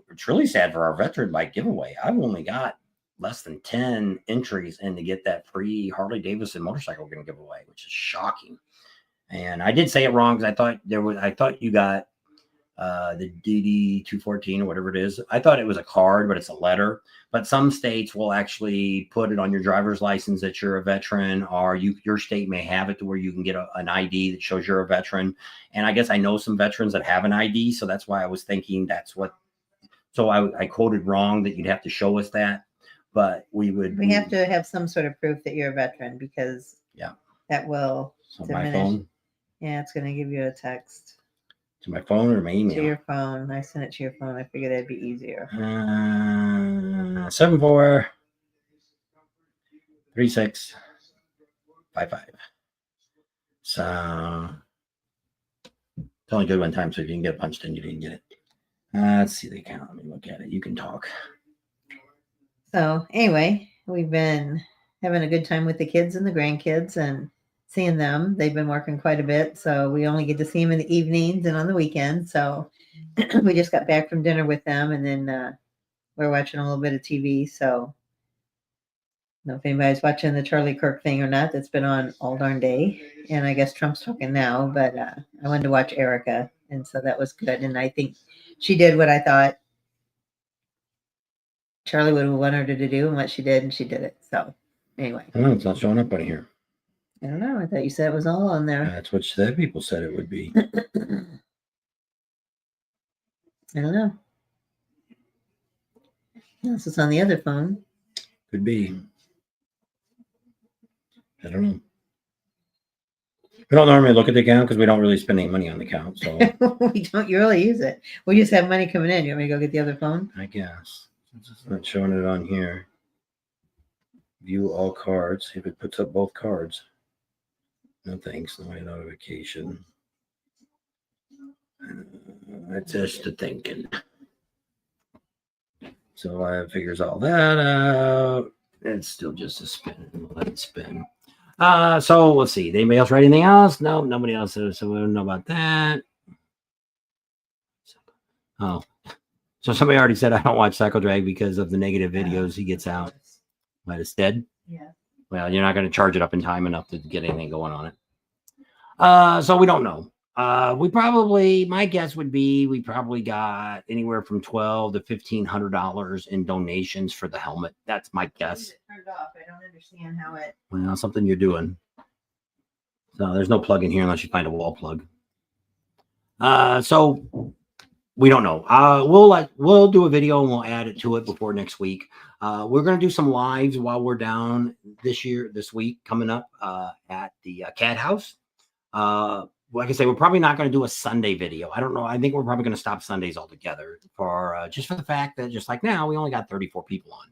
It's really sad for our veteran bike giveaway. I've only got less than 10 entries in to get that free Harley Davidson motorcycle we're going to give away, which is shocking. And I did say it wrong because I thought you got the DD 214 or whatever it is. I thought it was a card, but it's a letter. But some states will actually put it on your driver's license that you're a veteran, or your state may have it to where you can get an ID that shows you're a veteran. And I guess I know some veterans that have an ID, so that's why I was thinking that's what. So I quoted wrong that you'd have to show us that, but we have to have some sort of proof that you're a veteran because that will my phone. Yeah, it's going to give you a text. To my phone or my email? To your phone. I sent it to your phone. I figured that'd be easier. 743655. So it's only good one time. So if you can get it punched in, you didn't get it. Let's see the account. Let me look at it. You can talk. So anyway, we've been having a good time with the kids and the grandkids and seeing them. They've been working quite a bit, so we only get to see them in the evenings and on the weekends. So we just got back from dinner with them, and then we're watching a little bit of TV. So I don't know if anybody's watching the Charlie Kirk thing or not. That's been on all darn day, and I guess Trump's talking now. But I wanted to watch Erica, and so that was good. And I think she did what I thought Charlie would have wanted her to do, and what she did, and she did it. So anyway, I know it's not showing up on here. I don't know. I thought you said it was all on there. That's what people said it would be. I don't know. Unless it's on the other phone. Could be. I don't know. We don't normally look at the account because we don't really spend any money on the account. So we don't really use it. We just have money coming in. You want me to go get the other phone? I guess. It's not showing it on here. View all cards. See if it puts up both cards. No thanks. No notification. That's just a thinking. So I figures all that out. It's still just a spin. We'll let it spin. So let's see. Anybody else write anything else? No, nobody else. So we don't know about that. Oh, so somebody already said I don't watch Cycle Drag because of the negative videos he gets out. But it's dead. Yeah. Well, you're not going to charge it up in time enough to get anything going on it. So we don't know. My guess would be we probably got anywhere from $1,200 to $1,500 in donations for the helmet. That's my guess. Turned off. I don't understand how it. Well, something you're doing. So there's no plug in here unless you find a wall plug. So we don't know. We'll do a video and we'll add it to it before next week. We're going to do some lives while we're down this week coming up at the Cat House. Like I say, we're probably not going to do a Sunday video. I don't know. I think we're probably going to stop Sundays altogether for just for the fact that just like now we only got 34 people on.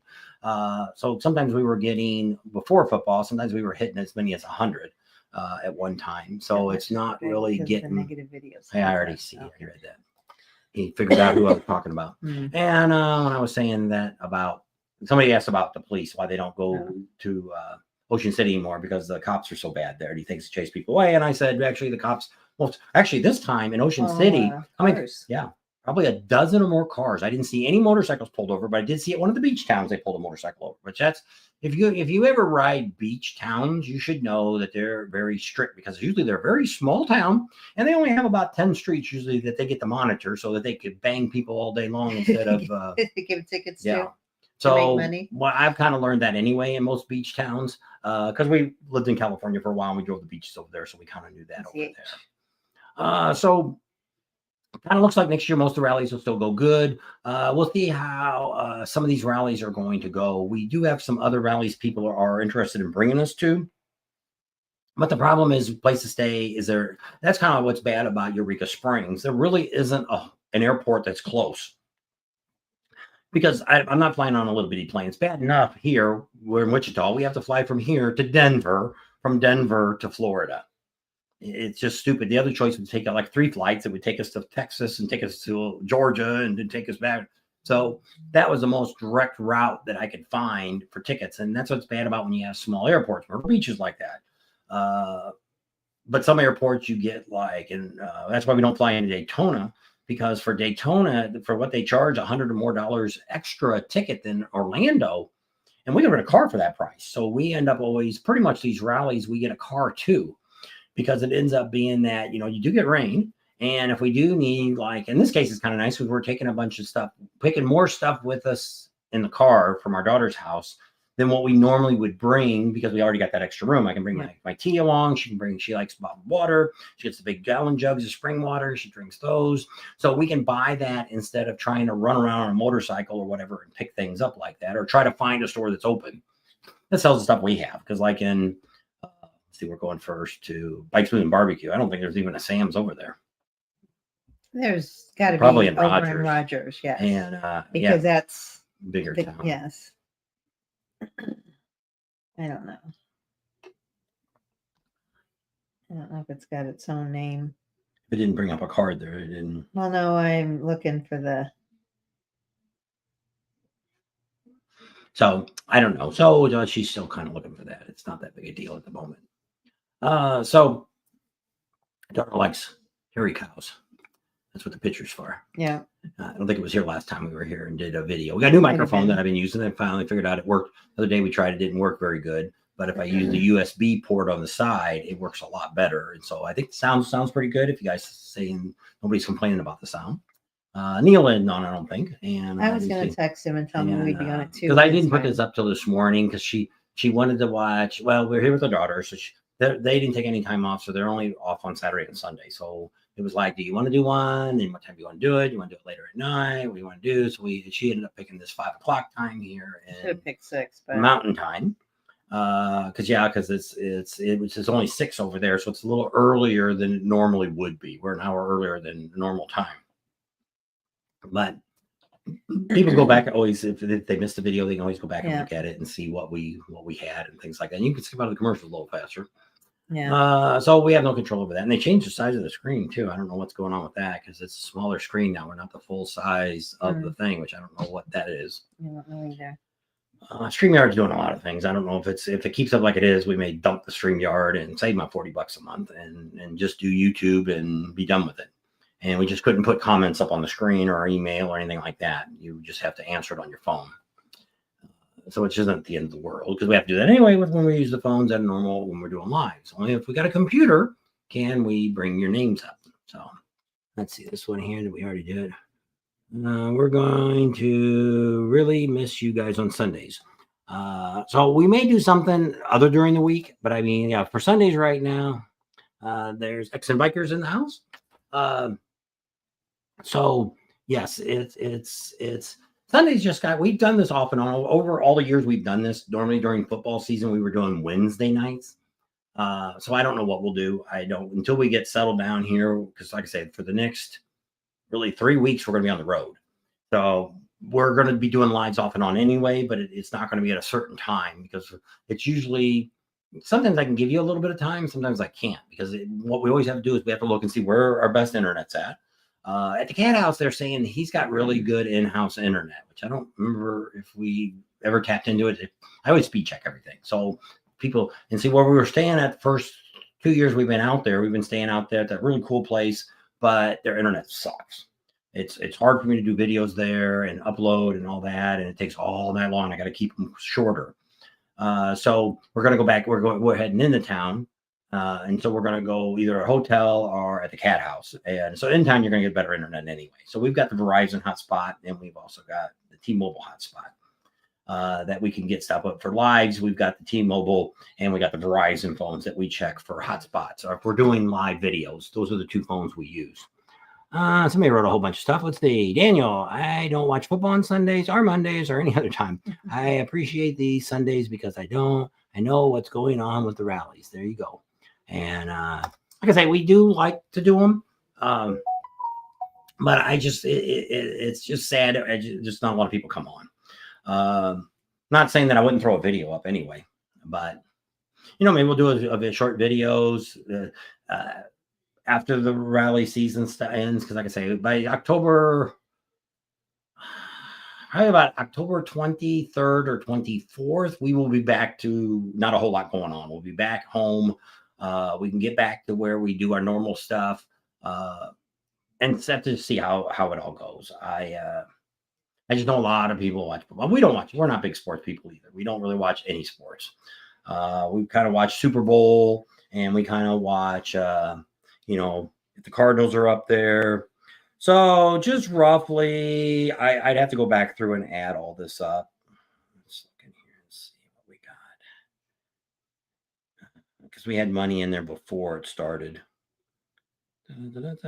So sometimes we were getting before football. Sometimes we were hitting as many as 100 at one time. So it's not really getting negative videos. I already see. Okay. I read that. He figured out who I was talking about. And when I was saying that about somebody asked about the police, why they don't go to Ocean City anymore because the cops are so bad there. And he thinks to chase people away. And I said, actually, the cops Well, actually, this time in Ocean Oh, City, cars. yeah, probably a dozen or more cars. I didn't see any motorcycles pulled over, but I did see at one of the beach towns they pulled a motorcycle over. Which that's if you ever ride beach towns, you should know that they're very strict because usually they're a very small town and they only have about 10 streets usually that they get to monitor so that they could bang people all day long instead of Give tickets yeah. to make So money. well, I've kind of learned that anyway in most beach towns because we lived in California for a while and we drove the beaches over there, so we kind of knew that over there. So kind of looks like next year most of the rallies will still go good. We'll see how some of these rallies are going to go. We do have some other rallies people are interested in bringing us to. But the problem is place to stay is there. That's kind of what's bad about Eureka Springs. There really isn't an airport that's close. Because I'm not flying on a little bitty plane. It's bad enough here. We're in Wichita. We have to fly from here to Denver, from Denver to Florida. It's just stupid. The other choice would take like 3 flights. It would take us to Texas and take us to Georgia and then take us back. So that was the most direct route that I could find for tickets. And that's what's bad about when you have small airports or beaches like that. But some airports you get like, and that's why we don't fly into Daytona. Because for Daytona, for what they charge, $100 or more extra a ticket than Orlando, and we can rent a car for that price. So we end up always pretty much these rallies, we get a car too, because it ends up being that, you do get rain. And if we do need, like, in this case, it's kind of nice because we're taking a bunch of stuff, picking more stuff with us in the car from our daughter's house than what we normally would bring because we already got that extra room. I can bring my tea along. She likes bottled water. She gets the big gallon jugs of spring water. She drinks those. So we can buy that instead of trying to run around on a motorcycle or whatever and pick things up like that or try to find a store that's open that sells the stuff we have. Because like in, let's see, we're going first to Bikes, Booze, and Barbecue. I don't think there's even a Sam's over there. There's got to be probably in over in Rogers. Rogers, yes. And because that's bigger town. Yes. I don't know. I don't know if it's got its own name. It didn't bring up a card there. It didn't. Well, no, I'm looking for the. So I don't know. So she's still kind of looking for that. It's not that big a deal at the moment. So daughter likes hairy cows. That's what the picture's for. Yeah. I don't think it was here last time we were here and did a video. We got a new microphone that I've been using. I finally figured out it worked. The other day we tried it, didn't work very good. But if I use the USB port on the side, it works a lot better. And so I think the sounds pretty good. If you guys saying nobody's complaining about the sound. Neil isn't on, I don't think. And I was going to text him and tell him we'd be on it too. Because I didn't put this up till this morning because she wanted to watch. Well, we're here with the daughter, so they didn't take any time off, so they're only off on Saturday and Sunday. So it was like, do you want to do one? And what time do you want to do it? You want to do it later at night? What do you want to do? So she ended up picking this 5 o'clock time here and should have picked 6, but Mountain Time. Because it's only 6 over there, so it's a little earlier than it normally would be. We're an hour earlier than normal time. But people go back always if they missed the video, they can always go back and look at it and see what we had and things like that. And you can skip out of the commercials a little faster. Yeah. So we have no control over that. And they changed the size of the screen too. I don't know what's going on with that because it's a smaller screen now. We're not the full size of the thing, which I don't know what that is. I don't know either. StreamYard's doing a lot of things. I don't know if it keeps up like it is, we may dump the StreamYard and save my $40 a month and just do YouTube and be done with it. And we just couldn't put comments up on the screen or email or anything like that. You just have to answer it on your phone. So it isn't the end of the world because we have to do that anyway when we use the phones at normal when we're doing lives. Only if we got a computer can we bring your names up. So let's see this one here that we already did. We're going to really miss you guys on Sundays. So we may do something other during the week, but I mean, yeah, for Sundays right now, there's X and Bikers in the house. So yes, it's Sundays we've done this off and on over all the years we've done this. Normally during football season, we were doing Wednesday nights. So I don't know what we'll do. I don't until we get settled down here. Because like I said, for the next really 3 weeks, we're going to be on the road. So we're going to be doing lives off and on anyway, but it's not going to be at a certain time because it's usually sometimes I can give you a little bit of time. Sometimes I can't because what we always have to do is we have to look and see where our best internet's at. At the Cat House, they're saying he's got really good in-house internet, which I don't remember if we ever tapped into it. I always speed check everything. So people and see where we were staying at the first 2 years we've been out there. We've been staying out there at that really cool place, but their internet sucks. It's hard for me to do videos there and upload and all that, and it takes all night long. I got to keep them shorter. So we're gonna go back. We're heading into town, and so we're gonna go either a hotel or at the cat house. And so in town you're gonna get better internet anyway. So we've got the Verizon hotspot, and we've also got the T-Mobile hotspot that we can get stuff up for lives. We've got the T-Mobile and we got the Verizon phones that we check for hotspots. Or if we're doing live videos, those are the two phones we use. Somebody wrote a whole bunch of stuff. Let's see. Daniel, I don't watch football on Sundays or Mondays or any other time. I appreciate these Sundays because I know what's going on with the rallies. There you go. And like I say, we do like to do them. But it's just sad. Just not a lot of people come on. Not saying that I wouldn't throw a video up anyway, but maybe we'll do a short videos. After the rally season ends, because like I say, by October, probably about October 23rd or 24th, we will be back to not a whole lot going on. We'll be back home. We can get back to where we do our normal stuff, and set to see how it all goes. I just know a lot of people watch football. We don't watch. We're not big sports people either. We don't really watch any sports. We kind of watch Super Bowl, and we kind of watch. If the Cardinals are up there. So just roughly, I'd have to go back through and add all this up. Let's look in here and see what we got. Because we had money in there before it started. I want to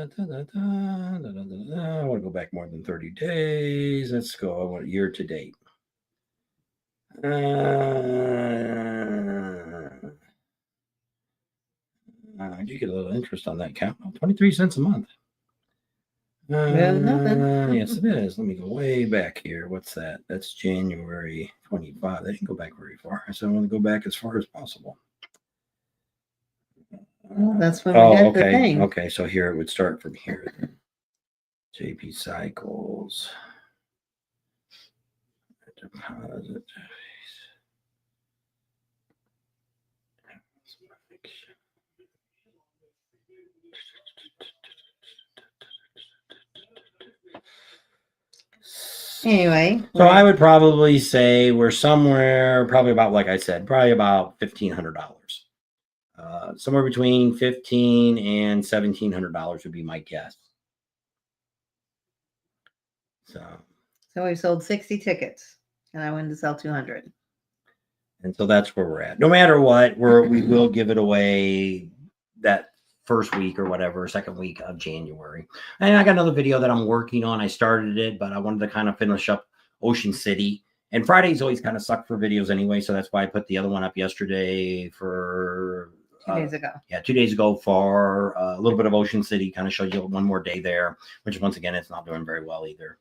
go back more than 30 days. Let's go. I want year to date. You get a little interest on that account. 23 cents a month. Nothing. Yes, it is. Let me go way back here. What's that? That's January 25. They didn't go back very far. So I want to go back as far as possible. Well, that's when we got the okay. thing. Okay, so here it would start from here. JP Cycles. Deposit. Anyway, so I would probably say we're somewhere, probably about, like I said, probably about $1,500. Somewhere between $1,500 and $1,700 would be my guess. So we sold 60 tickets, and I wanted to sell 200. And so that's where we're at. No matter what, we will give it away that first week or whatever, second week of January. And I got another video that I'm working on. I started it, but I wanted to kind of finish up Ocean City. And Fridays always kind of suck for videos anyway, so that's why I put the other one up yesterday for 2 days ago. Yeah, 2 days ago for a little bit of Ocean City. Kind of shows you one more day there, which once again, it's not doing very well either.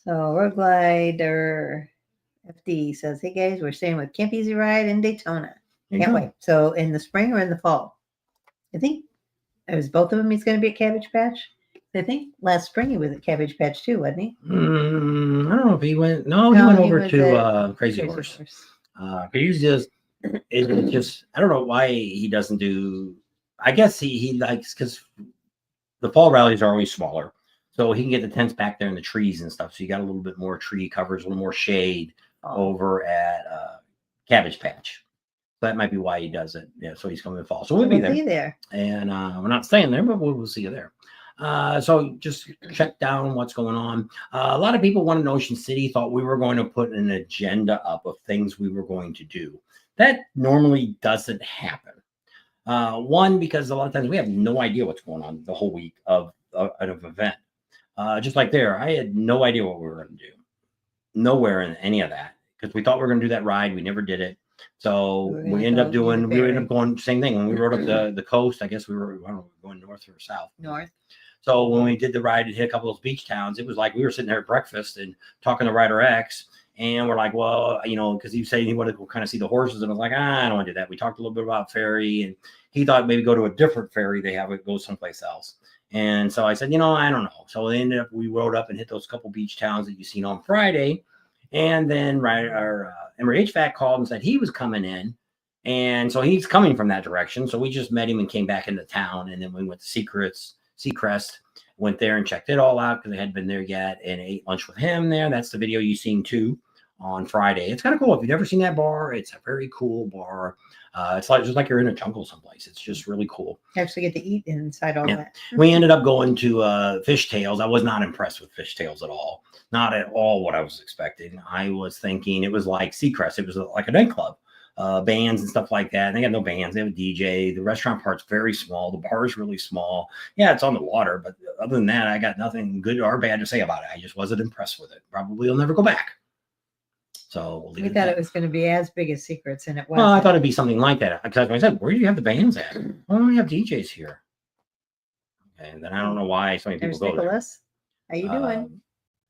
So Road Glider FD says, "Hey guys, we're staying with Camp Easy Ride in Daytona. Can't wait." So in the spring or in the fall? I think it was both of them. He's going to be at Cabbage Patch. I think last spring he was at Cabbage Patch too, wasn't he? I don't know if he went. No, he went over to Crazy Horse. He's just. It just. I don't know why he doesn't do. I guess he likes, because the fall rallies are always smaller, so he can get the tents back there in the trees and stuff. So you got a little bit more tree covers, a little more shade over at Cabbage Patch. That might be why he does it. Yeah, so he's coming in fall. So we'll be there. See you there. And we're not staying there, but we'll see you there. So just check down what's going on. A lot of people wanted Ocean City, thought we were going to put an agenda up of things we were going to do. That normally doesn't happen. One, because a lot of times we have no idea what's going on the whole week of an event. Just like there, I had no idea what we were going to do. Nowhere in any of that, because we thought we were going to do that ride. We never did it. So we ended up going same thing. When we rode up the coast, I guess we were, I don't know, going north or south. North. So when we did the ride and hit a couple of those beach towns, it was like we were sitting there at breakfast and talking to Rider X. And we're like, well, because he said he wanted to kind of see the horses. And I was like, I don't want to do that. We talked a little bit about ferry, and he thought maybe go to a different ferry they have, it go someplace else. And so I said, I don't know. So we rode up and hit those couple beach towns that you seen on Friday. And then our Emery HVAC called and said he was coming in And so he's coming from that direction. So we just met him and came back into town. And then we went to Seacrest, went there and checked it all out because I hadn't been there yet, and ate lunch with him there. That's the video you've seen too on Friday. It's kind of cool. If you've never seen that bar, it's a very cool bar. It's like just like you're in a jungle someplace. It's just really cool. You actually get to eat inside all that. We ended up going to Fish Tales. I was not impressed with Fish Tales at all. Not at all what I was expecting. I was thinking it was like Seacrest. It was like a nightclub, bands and stuff like that. And they got no bands. They have a DJ. The restaurant part's very small. The bar is really small. Yeah, it's on the water, but other than that, I got nothing good or bad to say about it. I just wasn't impressed with it. Probably will never go back. So we'll leave We it at thought that. it was going to be as big as Secrets, and it wasn't. Well, I thought it'd be something like that. Because I said, where do you have the bands at? Well, we have DJs here. Okay, and then I don't know why so many people There's go there. Nicholas. How you doing?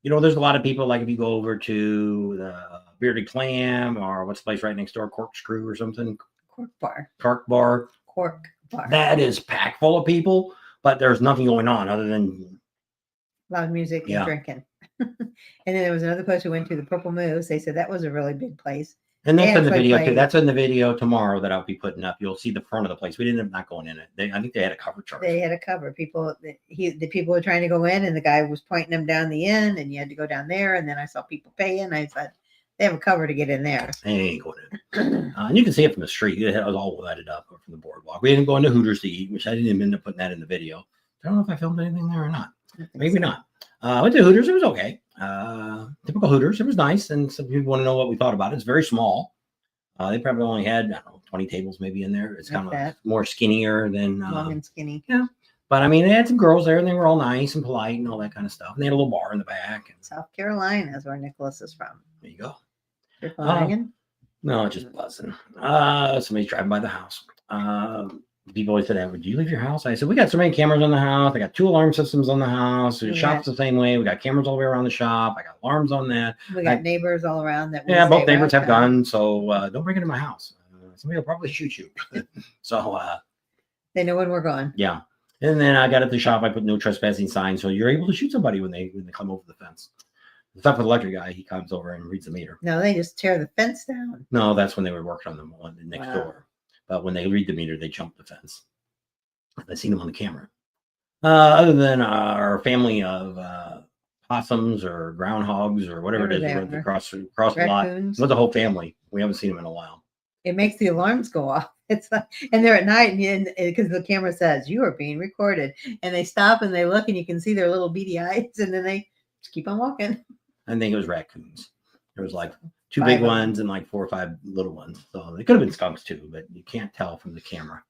You know, there's a lot of people, like if you go over to the Bearded Clam or what's the place right next door, Corkscrew or something, Cork Bar. Cork Bar, that is packed full of people, but there's nothing going on other than Loud music and Yeah. drinking. And then there was another place we went to, the Purple Moose. They said that was a really big place. and that's Yeah, in the it's like video too. playing- That's in the video tomorrow that I'll be putting up. You'll see the front of the place. We didn't end up not going in it. I think they had a cover charge. They had a cover. The people were trying to go in, and the guy was pointing them down the end, and you had to go down there. And then I saw people paying. I thought they have a cover to get in there. They ain't going in. And you can see it from the street. It was all lighted up from the boardwalk. We didn't go into Hooters to eat, which I didn't even end up putting that in the video. I don't know if I filmed anything there or not. I think Maybe so. not. I went to Hooters. It was okay. Typical Hooters. It was nice. And some people want to know what we thought about it. It's very small. They probably only had, I don't know, 20 tables maybe in there. It's Like kind of that. more skinnier than, Long and skinny. but I mean, they had some girls there and they were all nice and polite and all that kind of stuff. And they had a little bar in the back. And South Carolina is where Nicholas is from. there you go. You're flying. No, it's just buzzing. Somebody's driving by the house. People always said, would you leave your house? I said, we got so many cameras on the house. I got 2 alarm systems on the house. The Yeah. shop's the same way. We got cameras all the way around the shop. I got alarms on that. We got neighbors all around that. we Yeah, both stay neighbors have right guns, so don't break into my house. Somebody will probably shoot you. So, They know when we're gone. yeah. And then I got at the shop. I put no trespassing signs, so you're able to shoot somebody when they come over the fence. Except for the electric guy, he comes over and reads the meter. No, they just tear the fence down. No, that's when they were working on the one next Wow. door. But when they read the meter, they jump the fence. I seen them on the camera. Other than our family of possums or groundhogs or whatever it is, Whatever that they runs are. across the lot. Raccoons. With the whole family, we haven't seen them in a while. It makes the alarms go off. It's like, and they're at night, and because the camera says you are being recorded, and they stop and they look, and you can see their little beady eyes, and then they just keep on walking. I think it was raccoons. There was like 2 5 big of them. ones and like 4 or 5 little ones. So they could have been skunks too, but you can't tell from the camera.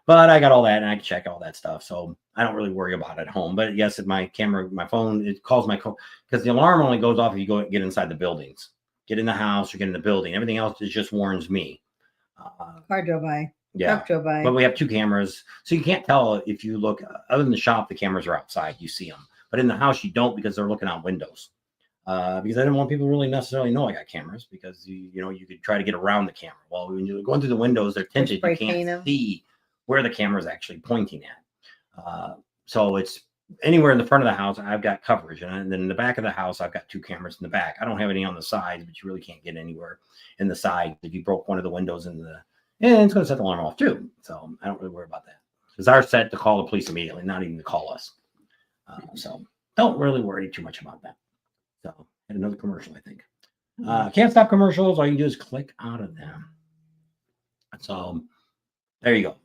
But I got all that and I can check all that stuff. So I don't really worry about it at home. But yes, my camera, my phone, it calls my because the alarm only goes off if you go get inside the buildings, get in the house or get in the building. Everything else is just warns me. Car drove by. Yeah. Truck drove by. But we have 2 cameras. So you can't tell if you look, other than the shop, the cameras are outside. You see them. But in the house, you don't because they're looking out windows. Because I didn't want people to really necessarily know I got cameras because, you know, you could try to get around the camera. Well, when you're going through the windows, they're tinted. spray You paint 'em. can't see where the camera is actually pointing at. So it's anywhere in the front of the house, I've got coverage. And then in the back of the house, I've got 2 cameras in the back. I don't have any on the sides, but you really can't get anywhere in the side. If you broke one of the windows and it's going to set the alarm off too. So I don't really worry about that. Because ours set to call the police immediately, not even to call us. So don't really worry too much about that. So and another commercial, I think. Can't stop commercials. All you do is click out of them. So there you go.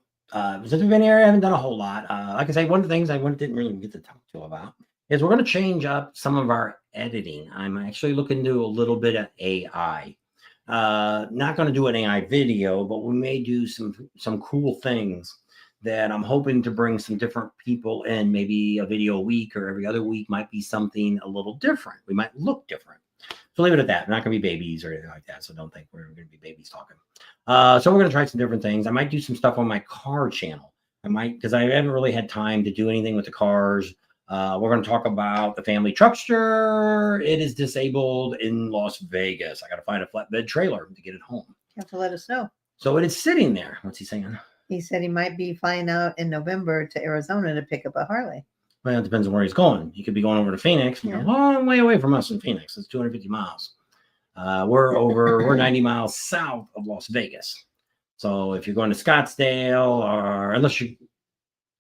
Since we've been here, I haven't done a whole lot. Like I say, one of the things I didn't really get to talk to you about is we're going to change up some of our editing. I'm actually looking to do a little bit of AI. Not going to do an AI video, but we may do some cool things that I'm hoping to bring some different people in. Maybe a video a week or every other week might be something a little different. We might look different. So leave it at that. We're not going to be babies or anything like that. So don't think we're going to be babies talking. So we're going to try some different things. I might do some stuff on my car channel. I might, because I haven't really had time to do anything with the cars. We're going to talk about the family truckster. It is disabled in Las Vegas. I got to find a flatbed trailer to get it home. You have to let us know. So it is sitting there. What's he saying? He said he might be flying out in November to Arizona to pick up a Harley. Well, it depends on where he's going. He could be going over to Phoenix, Yeah. a long way away from us in Phoenix. It's 250 miles. We're 90 miles south of Las Vegas. So if you're going to Scottsdale, or unless you,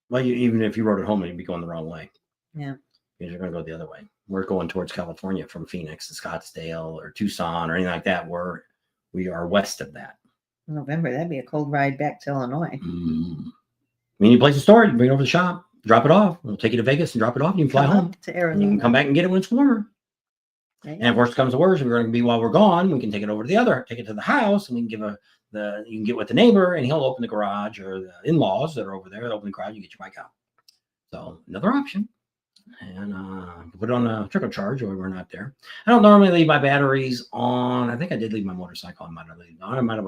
well, even if you rode it home, you'd be going the wrong way. Yeah. Because you're going to go the other way. We're going towards California from Phoenix to Scottsdale or Tucson or anything like that. We are west of that. November, that'd be a cold ride back to Illinois. We need a place to store it. You bring it over to the shop, drop it off. We'll take you to Vegas and drop it off. And you can fly Come home up to and you Arizona. can come back and get it when it's warmer. There you And if go. worst comes to worst, we're going to be while we're gone, we can take it over to the other, take it to the house, and we can you can get with the neighbor, and he'll open the garage, or the in-laws that are over there, they'll open the garage, you get your bike out. So another option. And put it on a trickle charge when we're not there. I don't normally leave my batteries on. I think I did leave my motorcycle. I might have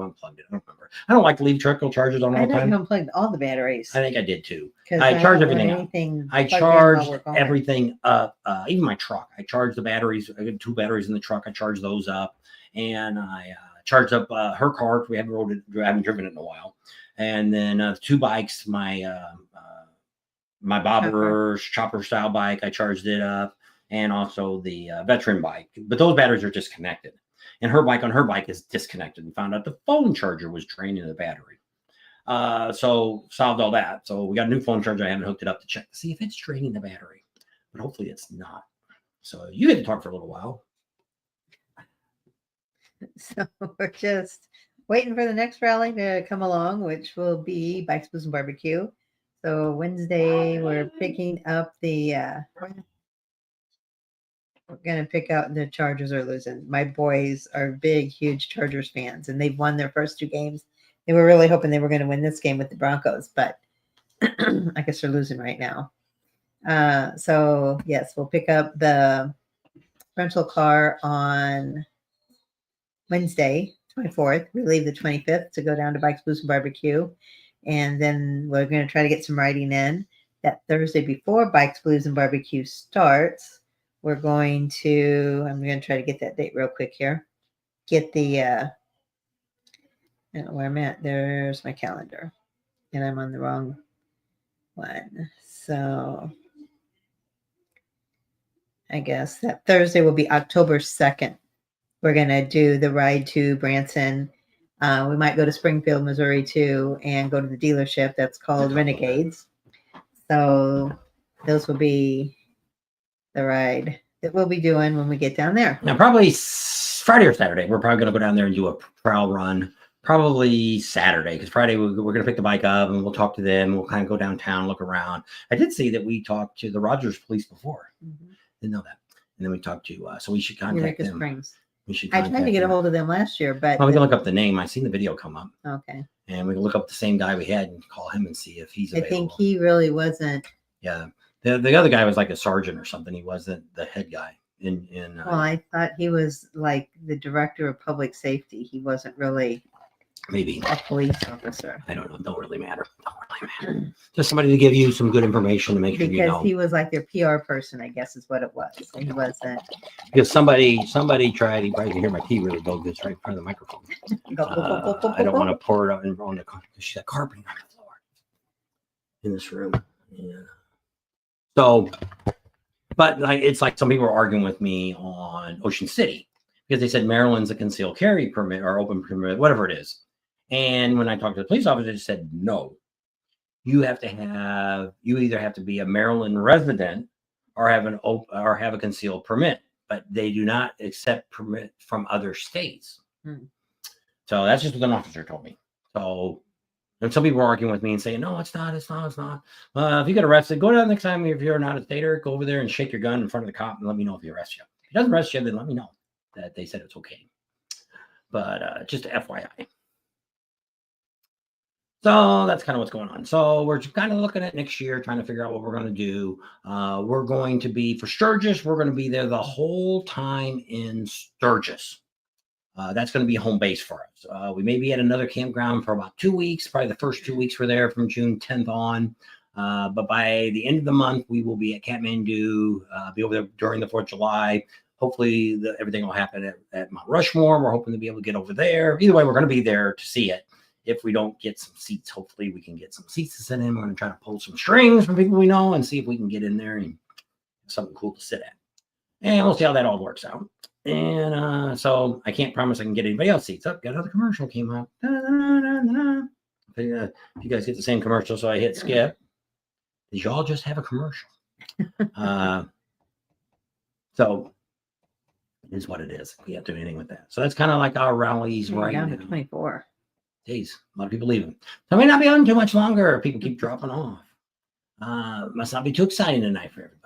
unplugged it. I don't remember. I don't like to leave trickle charges on all I the thought you time. unplugged all the batteries. I think I did too. 'Cause I charge don't want everything up. anything I plugged in while charged we're gone. everything up, even my truck. I charged the batteries. I got 2 batteries in the truck. I charged those up, and I charged up her car. We haven't driven it in a while. And then 2 bikes, my bobber chopper style bike, I charged it up, and also the veteran bike. But those batteries are disconnected. And her bike is disconnected. We found out the phone charger was draining the battery. So solved all that. So we got a new phone charger. I haven't hooked it up to check to see if it's draining the battery, but hopefully it's not. So you get to talk for a little while. So we're just waiting for the next rally to come along, which will be Bikes, Blues, and Barbecue. So Wednesday, we're picking up we're going to pick out the Chargers are losing. My boys are big, huge Chargers fans, and they've won their first 2 games. They were really hoping they were going to win this game with the Broncos, but I guess they're losing right now. So yes, we'll pick up the rental car on Wednesday, 24th. We leave the 25th to go down to Bikes, Blues, and Barbecue. And then we're going to try to get some riding in. That Thursday before Bikes, Blues, and Barbecue starts, I'm going to try to get that date real quick here. Get the, I don't know where I'm at. There's my calendar. And I'm on the wrong one. So I guess that Thursday will be October 2nd. We're going to do the ride to Branson. We might go to Springfield, Missouri too, and go to the dealership that's called Renegades. So those will be the ride that we'll be doing when we get down there. Now, probably Friday or Saturday, we're probably going to go down there and do a trial run. Probably Saturday, because Friday we're going to pick the bike up and we'll talk to them. We'll kind of go downtown, look around. I did see that we talked to the Rogers police before. Didn't know that. And then we talked to, so we should contact them. Springs. We should. I tried to get a hold of them last year, but we can look up the name. I seen the video come up. Okay. And we can look up the same guy we had and call him and see if he's available. I think he really wasn't. Yeah. The other guy was like a sergeant or something. He wasn't the head guy. Well, I thought he was like the director of public safety. He wasn't really maybe a police officer. I don't know. Don't really matter. Just somebody to give you some good information to make sure you know. Because he was like their PR person, I guess is what it was. He wasn't. Because somebody tried. You probably can hear my tea really go good right in front of the microphone. I don't want to pour it on the she's got carpeting on the floor in this room. Yeah. So, but it's like some people were arguing with me on Ocean City because they said Maryland's a concealed carry permit or open permit, whatever it is. And when I talked to the police officer, they said no. You either have to be a Maryland resident or have a concealed permit, but they do not accept permit from other states. So that's just what an officer told me. So, and some people were arguing with me and saying, no, it's not. If you get arrested, go down next time if you're not a stater, go over there and shake your gun in front of the cop and let me know if he arrests you. If he doesn't arrest you, then let me know that they said it's okay. But just FYI. So that's kind of what's going on. So we're kind of looking at next year, trying to figure out what we're going to do. We're going to be, for Sturgis, we're going to be there the whole time in Sturgis. That's going to be home base for us. We may be at another campground for about 2 weeks. Probably the first 2 weeks we're there from June 10th on. But by the end of the month, we will be at Kathmandu, be over there during the 4th of July. Hopefully everything will happen at Mount Rushmore. We're hoping to be able to get over there. Either way, we're going to be there to see it. If we don't get some seats, hopefully we can get some seats to sit in. We're going to try to pull some strings from people we know and see if we can get in there and have something cool to sit at. And we'll see how that all works out. And so I can't promise I can get anybody else seats. Up, got another commercial came out. If you guys get the same commercial, so I hit skip. Did y'all just have a commercial? So it is what it is. We can't do anything with that. So that's kind of like our rallies right down now. to 24. Jeez, a lot of people leaving. So I may not be on too much longer. People keep dropping off. Must not be too exciting tonight for everybody.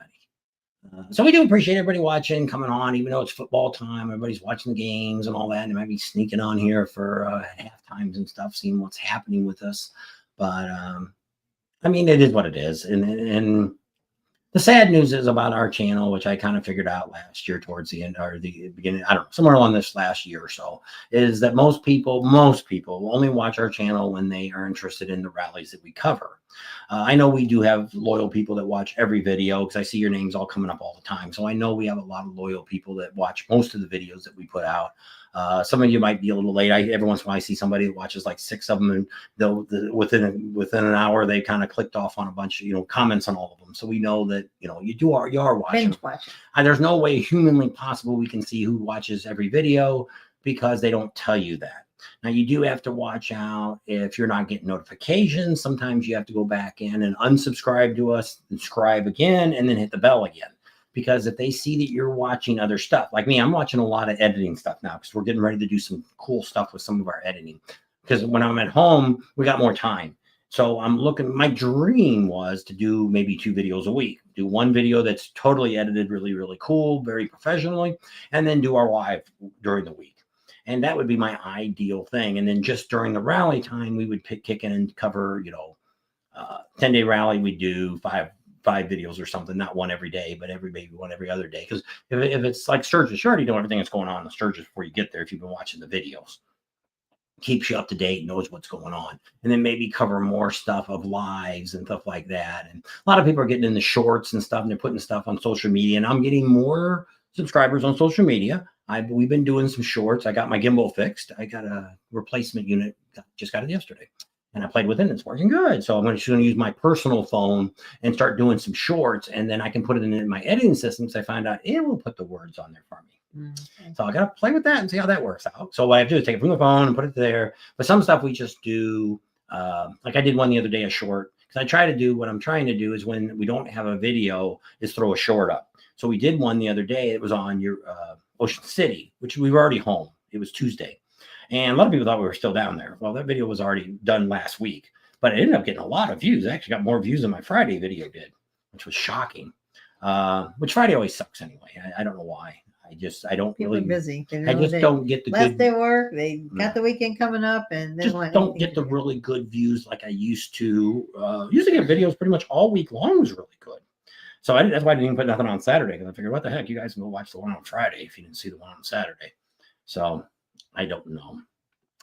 So we do appreciate everybody watching, coming on, even though it's football time. Everybody's watching the games and all that. And they might be sneaking on here for half times and stuff, seeing what's happening with us. But I mean, it is what it is. And the sad news is about our channel, which I kind of figured out last year towards the end or the beginning, I don't know, somewhere along this last year or so, is that most people only watch our channel when they are interested in the rallies that we cover. I know we do have loyal people that watch every video because I see your names all coming up all the time. So I know we have a lot of loyal people that watch most of the videos that we put out. Some of you might be a little late. Every once in a while I see somebody that watches like 6 of them, and they'll within an hour they kind of clicked off on a bunch of comments on all of them. So we know that you are watching. Binge watching. There's no way humanly possible we can see who watches every video because they don't tell you that. Now you do have to watch out if you're not getting notifications. Sometimes you have to go back in and unsubscribe to us, subscribe again, and then hit the bell again. Because if they see that you're watching other stuff, like me, I'm watching a lot of editing stuff now because we're getting ready to do some cool stuff with some of our editing. Because when I'm at home, we got more time. So I'm looking, my dream was to do maybe 2 videos a week. Do one video that's totally edited, really, really cool, very professionally, and then do our live during the week. And that would be my ideal thing. And then just during the rally time, we would kick in and cover, 10-day rally. We do five videos or something, not one every day, but maybe one every other day. Because if it's like Sturgis, you already know everything that's going on in the Sturgis before you get there. If you've been watching the videos, keeps you up to date, knows what's going on, and then maybe cover more stuff of lives and stuff like that. And a lot of people are getting in the shorts and stuff, and they're putting stuff on social media. And I'm getting more subscribers on social media. We've been doing some shorts. I got my gimbal fixed. I got a replacement unit. Just got it yesterday. And I played with it, and it's working good. So I'm going to use my personal phone and start doing some shorts, and then I can put it in my editing system. So I find out it will put the words on there for me. Okay. So I got to play with that and see how that works out. So what I have to do is take it from the phone and put it there. But some stuff we just do, like I did one the other day, a short. Because I try to do what I'm trying to do is when we don't have a video, is throw a short up. So we did one the other day. It was on your Ocean City, which we were already home. It was Tuesday. And a lot of people thought we were still down there. Well, that video was already done last week, but it ended up getting a lot of views. I actually got more views than my Friday video did, which was shocking. Which Friday always sucks anyway. I don't know why. I don't People really. are busy. I just don't get the last good. day work. They got the weekend coming up, and they just don't get the really good views like I used to. Used to get videos pretty much all week long. Was really good. So that's why I didn't even put nothing on Saturday, because I figured, what the heck, you guys can go watch the one on Friday if you didn't see the one on Saturday. So I don't know.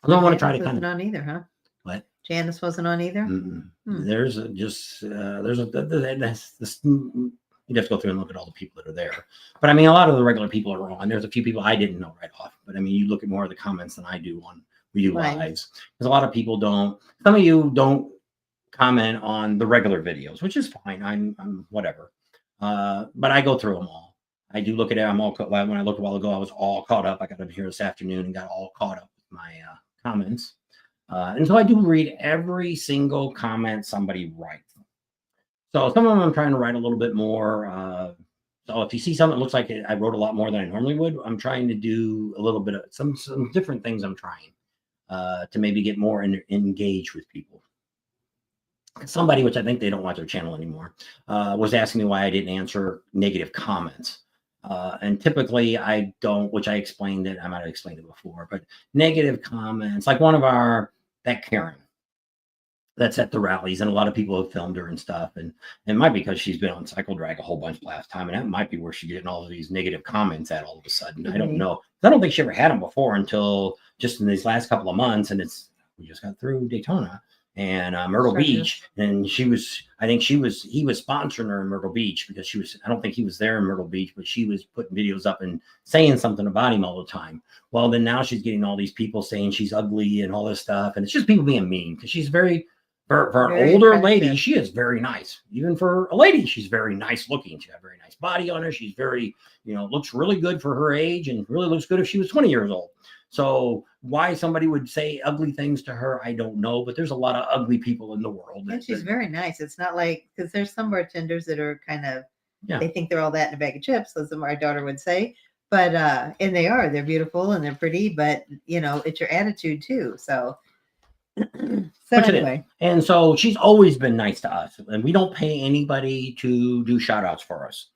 I don't want to try to kind of on either, huh? What? Janice wasn't on either. There's this. You have to go through and look at all the people that are there. But I mean, a lot of the regular people are on. There's a few people I didn't know right off. But I mean, you look at more of the comments than I do on we do lives. Because a lot of people don't. Some of you don't comment on the regular videos, which is fine. I'm whatever. But I go through them all. I do look at it. I'm all when I looked a while ago, I was all caught up. I got up here this afternoon and got all caught up with my comments. And so I do read every single comment somebody writes. So some of them I'm trying to write a little bit more. So if you see something that looks like I wrote a lot more than I normally would, I'm trying to do a little bit of some different things. I'm trying to maybe get more engaged with people. Somebody, which I think they don't watch their channel anymore, was asking me why I didn't answer negative comments. And typically I don't, which I explained it. I might have explained it before, but negative comments, like one of that Karen that's at the rallies, and a lot of people have filmed her and stuff. And it might be because she's been on Cycle Drag a whole bunch last time. And that might be where she's getting all of these negative comments at all of a sudden. I don't know. I don't think she ever had them before until just in these last couple of months. And we just got through Daytona and Myrtle Beach. And he was sponsoring her in Myrtle Beach because I don't think he was there in Myrtle Beach, but she was putting videos up and saying something about him all the time. Well, then now she's getting all these people saying she's ugly and all this stuff. And it's just people being mean because she's very, For an Very older lady, attractive. she is very nice. Even for a lady, she's very nice looking. She got a very nice body on her. She's very, looks really good for her age and really looks good if she was 20 years old. So why somebody would say ugly things to her, I don't know. But there's a lot of ugly people in the world. And she's very nice. It's not like, because there's some bartenders that are kind of, Yeah. they think they're all that in a bag of chips, as my daughter would say. But and they're beautiful and they're pretty, but it's your attitude too. So Which it is. And so she's always been nice to us, and we don't pay anybody to do shout outs for us.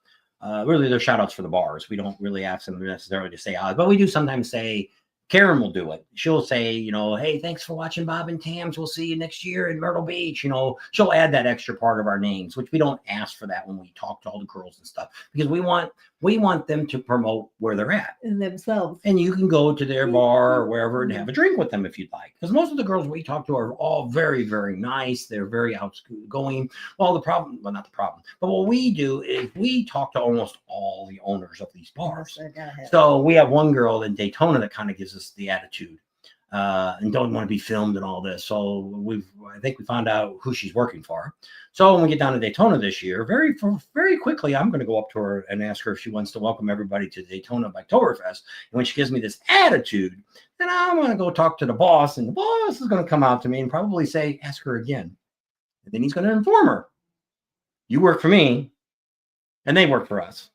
Really, they're shout outs for the bars. We don't really ask them necessarily to say, but we do sometimes say, Karen will do it. She'll say, hey, thanks for watching Bob and Tams. We'll see you next year in Myrtle Beach. She'll add that extra part of our names, which we don't ask for that when we talk to all the girls and stuff, because we want them to promote where they're at and themselves. And you can go to their bar or wherever and have a drink with them if you'd like. Because most of the girls we talk to are all very, very nice. They're very outgoing. Well, not the problem, but what we do is we talk to almost all the owners of these bars. So we have one girl in Daytona that kind of gives us the attitude and don't want to be filmed and all this. So I think we found out who she's working for. So when we get down to Daytona this year, very quickly, I'm going to go up to her and ask her if she wants to welcome everybody to Daytona by Oktoberfest. And when she gives me this attitude, then I'm going to go talk to the boss, and the boss is going to come out to me and probably say, ask her again. And then he's going to inform her, you work for me and they work for us.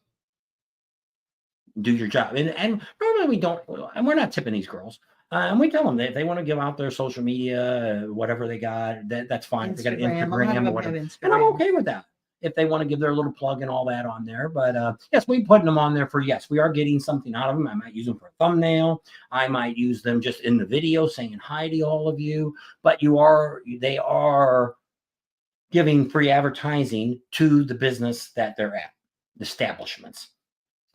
Do your job. And normally we don't, and we're not tipping these girls. And we tell them that if they want to give out their social media, whatever they got, that's fine. They got an Instagram or whatever. And I'm okay with that if they want to give their little plug and all that on there. But yes, we're putting them on there we are getting something out of them. I might use them for a thumbnail. I might use them just in the video saying hi to all of you. But they are giving free advertising to the business that they're at, the establishments.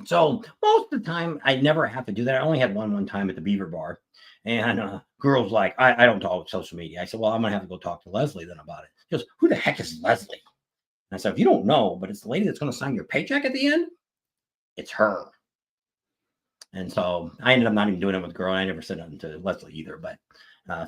So most of the time, I never have to do that. I only had one time at the Beaver Bar. And girls like, I don't talk social media. I said, well, I'm going to have to go talk to Leslie then about it. She goes, who the heck is Leslie? And I said, if you don't know, but it's the lady that's going to sign your paycheck at the end, it's her. And so I ended up not even doing it with the girl. I never said nothing to Leslie either. But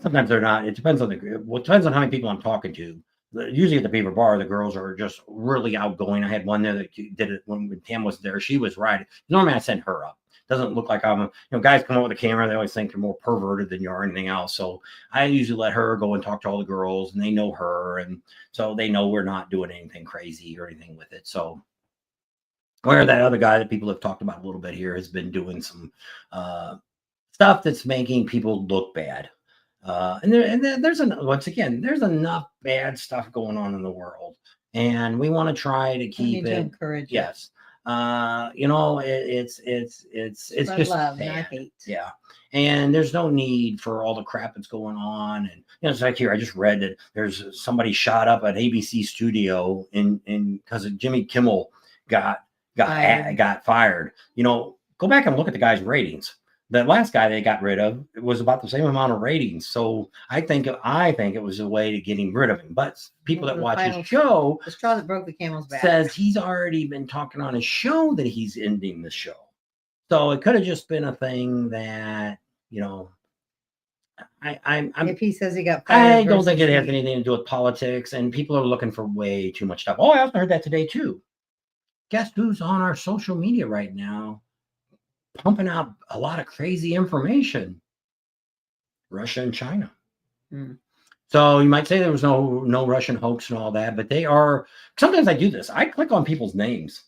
sometimes they're not. It depends on it depends on how many people I'm talking to. Usually at the Beaver Bar, the girls are just really outgoing. I had one there that did it when Tam was there. She was right. Normally I send her up. Doesn't look like guys come up with a camera. They always think you're more perverted than you are anything else. So I usually let her go and talk to all the girls, and they know her. And so they know we're not doing anything crazy or anything with it. So where that other guy that people have talked about a little bit here has been doing some stuff that's making people look bad. There's enough bad stuff going on in the world, and we want to try to keep it. Encourage yes. It's just love, bad. not hate. Yeah. And there's no need for all the crap that's going on. And it's like here, I just read that there's somebody shot up at ABC studio in because Jimmy Kimmel got fired. Go back and look at the guy's ratings. The last guy they got rid of was about the same amount of ratings. So I think it was a way to getting rid of him. But people that watch his show, the straw that broke the camel's back, says he's already been talking on his show that he's ending the show. So it could have just been a thing that, if he says he got fired, I don't think it has anything to do with politics, and people are looking for way too much stuff. Oh, I also heard that today too. Guess who's on our social media right now? Pumping out a lot of crazy information. Russia and China. So you might say there was no Russian hoax and all that, but they are. Sometimes I do this. I click on people's names,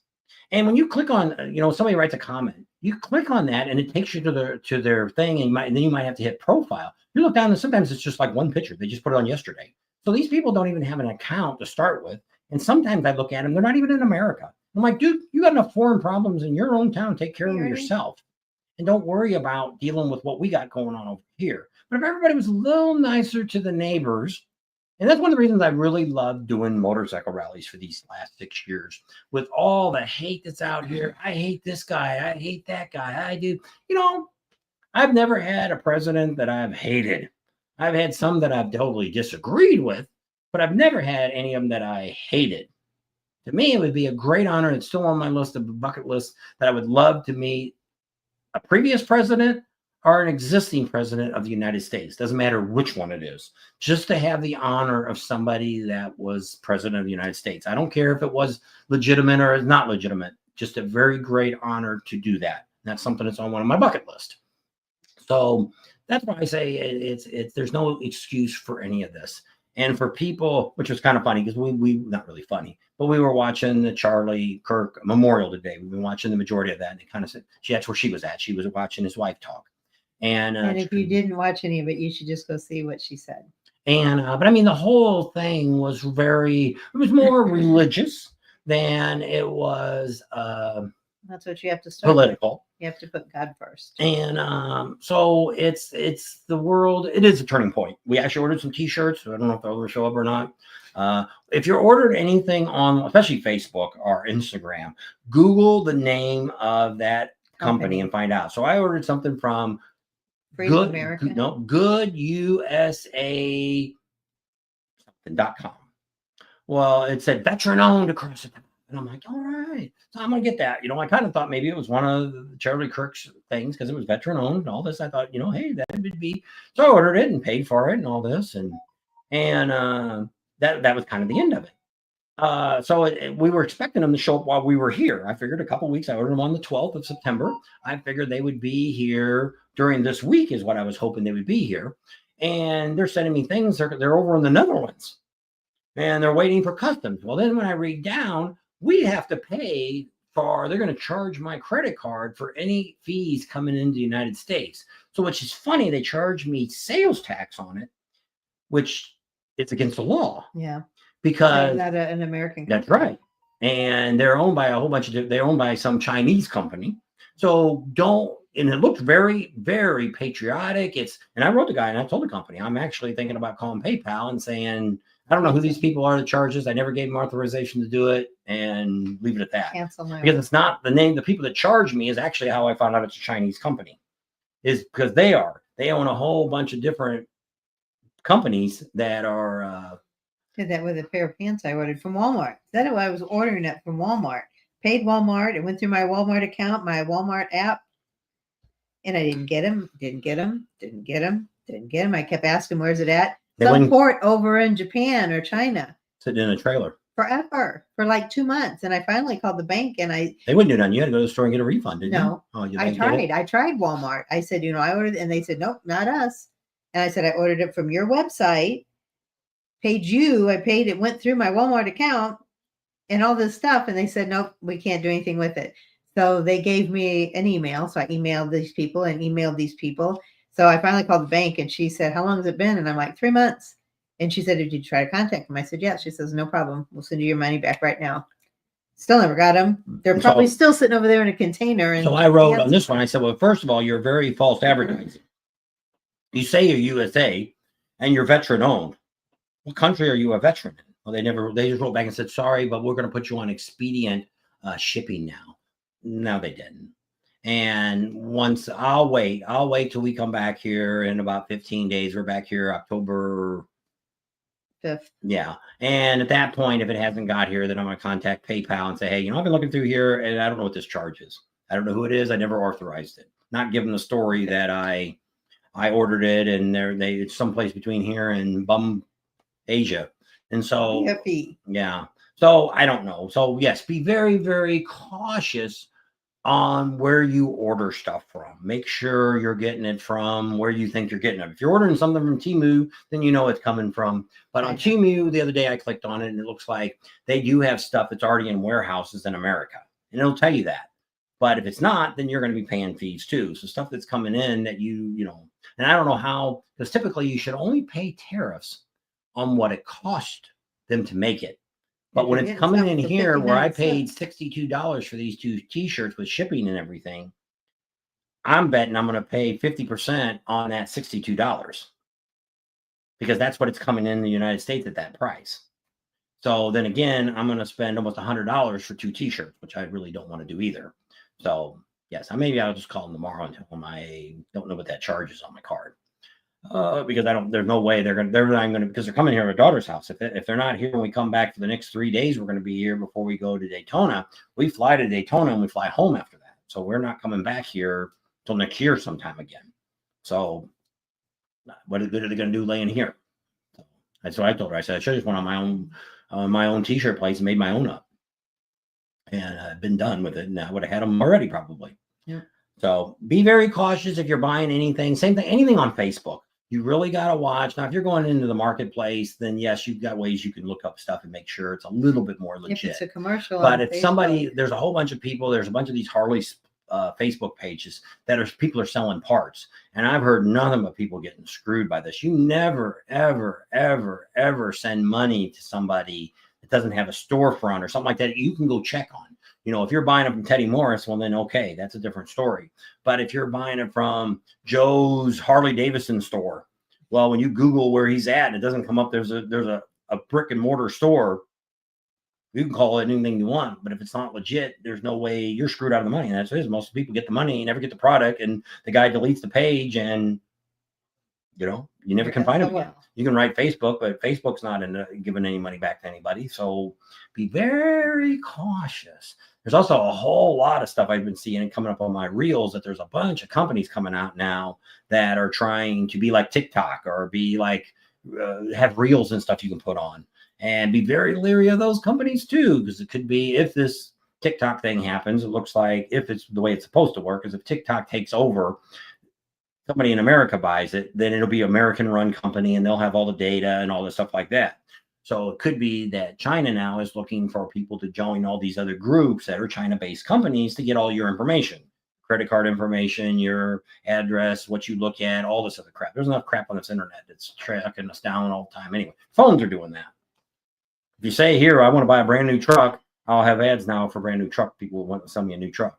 and when you click on, somebody writes a comment, you click on that, and it takes you to their thing, and then you might have to hit profile. You look down, and sometimes it's just like one picture. They just put it on yesterday. So these people don't even have an account to start with, and sometimes I look at them, they're not even in America. I'm like, dude, you got enough foreign problems in your own town. Take care of them yourself. And don't worry about dealing with what we got going on over here. But if everybody was a little nicer to the neighbors, and that's one of the reasons I really love doing motorcycle rallies for these last 6 years, with all the hate that's out here. I hate this guy. I hate that guy. I do. I've never had a president that I've hated. I've had some that I've totally disagreed with, but I've never had any of them that I hated. To me, it would be a great honor. It's still on my list of bucket list that I would love to meet a previous president or an existing president of the United States. Doesn't matter which one it is. Just to have the honor of somebody that was president of the United States. I don't care if it was legitimate or not legitimate. Just a very great honor to do that. And that's something that's on one of my bucket list. So that's why I say it's there's no excuse for any of this. And for people, which was kind of funny because we not really funny, but we were watching the Charlie Kirk memorial today. We've been watching the majority of that, and it kind of said that's where she was at. She was watching his wife talk. And if you didn't watch any of it, you should just go see what she said. And but I mean, the whole thing was it was more religious than it was that's what you have to start political. With. You have to put God first. And so it's the world. It is a turning point. We actually ordered some T-shirts. I don't know if they'll ever show up or not. If you're ordered anything on, especially Facebook or Instagram, Google the name of that company and find out. So I ordered something from Freedom America. GoodUSA.com. Well, it said veteran owned across the top. And I'm like, all right, so I'm going to get that. I kind of thought maybe it was one of the Charlie Kirk's things because it was veteran owned and all this. I thought, hey, that would be. So I ordered it and paid for it and all this. And that was kind of the end of it. So we were expecting them to show up while we were here. I figured a couple of weeks. I ordered them on the 12th of September. I figured they would be here during this week is what I was hoping they would be here. And they're sending me things. They're over in the Netherlands. And they're waiting for customs. Well, then when I read down, we have to pay they're going to charge my credit card for any fees coming into the United States. So, which is funny, they charge me sales tax on it, which it's against the law. Yeah. Because not an American company. That's right. And they're owned by they're owned by some Chinese company. So and it looked very, very patriotic. And I wrote the guy and I told the company, I'm actually thinking about calling PayPal and saying, I don't know who these people are that charges. I never gave them authorization to do it and leave it at that. Cancel my because it's not the name. The people that charge me is actually how I found out it's a Chinese company. Is because they own a whole bunch of different companies that are. Did that with a pair of pants I ordered from Walmart. That's why I was ordering it from Walmart. Paid Walmart. It went through my Walmart account, my Walmart app. And I didn't get them. I kept asking, where's it at? Some port over in Japan or China. Sitting in a trailer. Forever. For like 2 months. And I finally called the bank and they wouldn't do nothing. You had to go to the store and get a refund, didn't you? No. I tried Walmart. I said, I ordered, and they said, nope, not us. And I said, I ordered it from your website. Paid you. I paid it, went through my Walmart account and all this stuff. And they said, nope, we can't do anything with it. So they gave me an email. So I emailed these people. So I finally called the bank and she said, how long has it been? And I'm like, 3 months. And she said, did you try to contact them? I said, yes. She says, no problem. We'll send you your money back right now. Still never got them. They're probably still sitting over there in a container. So I wrote on this one, I said, well, first of all, you're very false advertising. You say you're USA and you're veteran owned. What country are you a veteran in? Well, they just wrote back and said, sorry, but we're going to put you on expedient shipping now. No, they didn't. And once I'll wait till we come back here in about 15 days. We're back here October 5th. Yeah. And at that point, if it hasn't got here, then I'm going to contact PayPal and say, hey, I've been looking through here and I don't know what this charge is. I don't know who it is. I never authorized it. Not given the story that I ordered it and it's someplace between here and Asia. And so, Yippee. Yeah. So I don't know. So yes, be very, very cautious on where you order stuff from. Make sure you're getting it from where you think you're getting it. If you're ordering something from Temu, then you know it's coming from. But on Temu, the other day I clicked on it and it looks like they do have stuff that's already in warehouses in America. And it'll tell you that. But if it's not, then you're going to be paying fees too. So stuff that's coming in that and I don't know how, because typically you should only pay tariffs on what it cost them to make it. But when it's coming in here where I paid $62 for these 2 T-shirts with shipping and everything, I'm betting I'm going to pay 50% on that $62 because that's what it's coming in the United States at that price. So then again, I'm going to spend almost $100 for 2 T-shirts, which I really don't want to do either. So yes, maybe I'll just call them tomorrow and tell them I don't know what that charge is on my card. Because there's no way they're not going to, because they're coming here at my daughter's house. If they're not here when we come back for the next 3 days, we're going to be here before we go to Daytona. We fly to Daytona and we fly home after that. So we're not coming back here till next year sometime again. So what good are they going to do laying here? That's what I told her. I said, I should have just went on my own t-shirt place and made my own up. And I've been done with it. And I would have had them already probably. Yeah. So be very cautious if you're buying anything. Same thing, anything on Facebook. You really got to watch. Now, if you're going into the marketplace, then yes, you've got ways you can look up stuff and make sure it's a little bit more legit. If it's a commercial, but on if Facebook, somebody, there's a whole bunch of people, there's a bunch of these Harley Facebook pages that are people are selling parts. And I've heard nothing but people getting screwed by this. You never, ever, ever, ever send money to somebody that doesn't have a storefront or something like that you can go check on. You know, if you're buying it from Teddy Morris, well, then okay, that's a different story. But if you're buying it from Joe's Harley Davidson store, well, when you Google where he's at, and it doesn't come up, there's a brick and mortar store. You can call it anything you want, but if it's not legit, there's no way you're screwed out of the money. And that's what it is. Most people get the money, never get the product, and the guy deletes the page, and you know, you never can find him again. You can write Facebook, but Facebook's not giving any money back to anybody. So be very cautious. There's also a whole lot of stuff I've been seeing and coming up on my reels that there's a bunch of companies coming out now that are trying to be like TikTok or be like have reels and stuff you can put on. And be very leery of those companies too, because it could be, if this TikTok thing happens, it looks like, if it's the way it's supposed to work, is if TikTok takes over, somebody in America buys it, then it'll be American run company and they'll have all the data and all the stuff like that. So it could be that China now is looking for people to join all these other groups that are China-based companies to get all your information, credit card information, your address, what you look at, all this other crap. There's enough crap on this internet that's tracking us down all the time. Anyway, phones are doing that. If you say here, I want to buy a brand new truck, I'll have ads now for brand new truck. People want to sell me a new truck.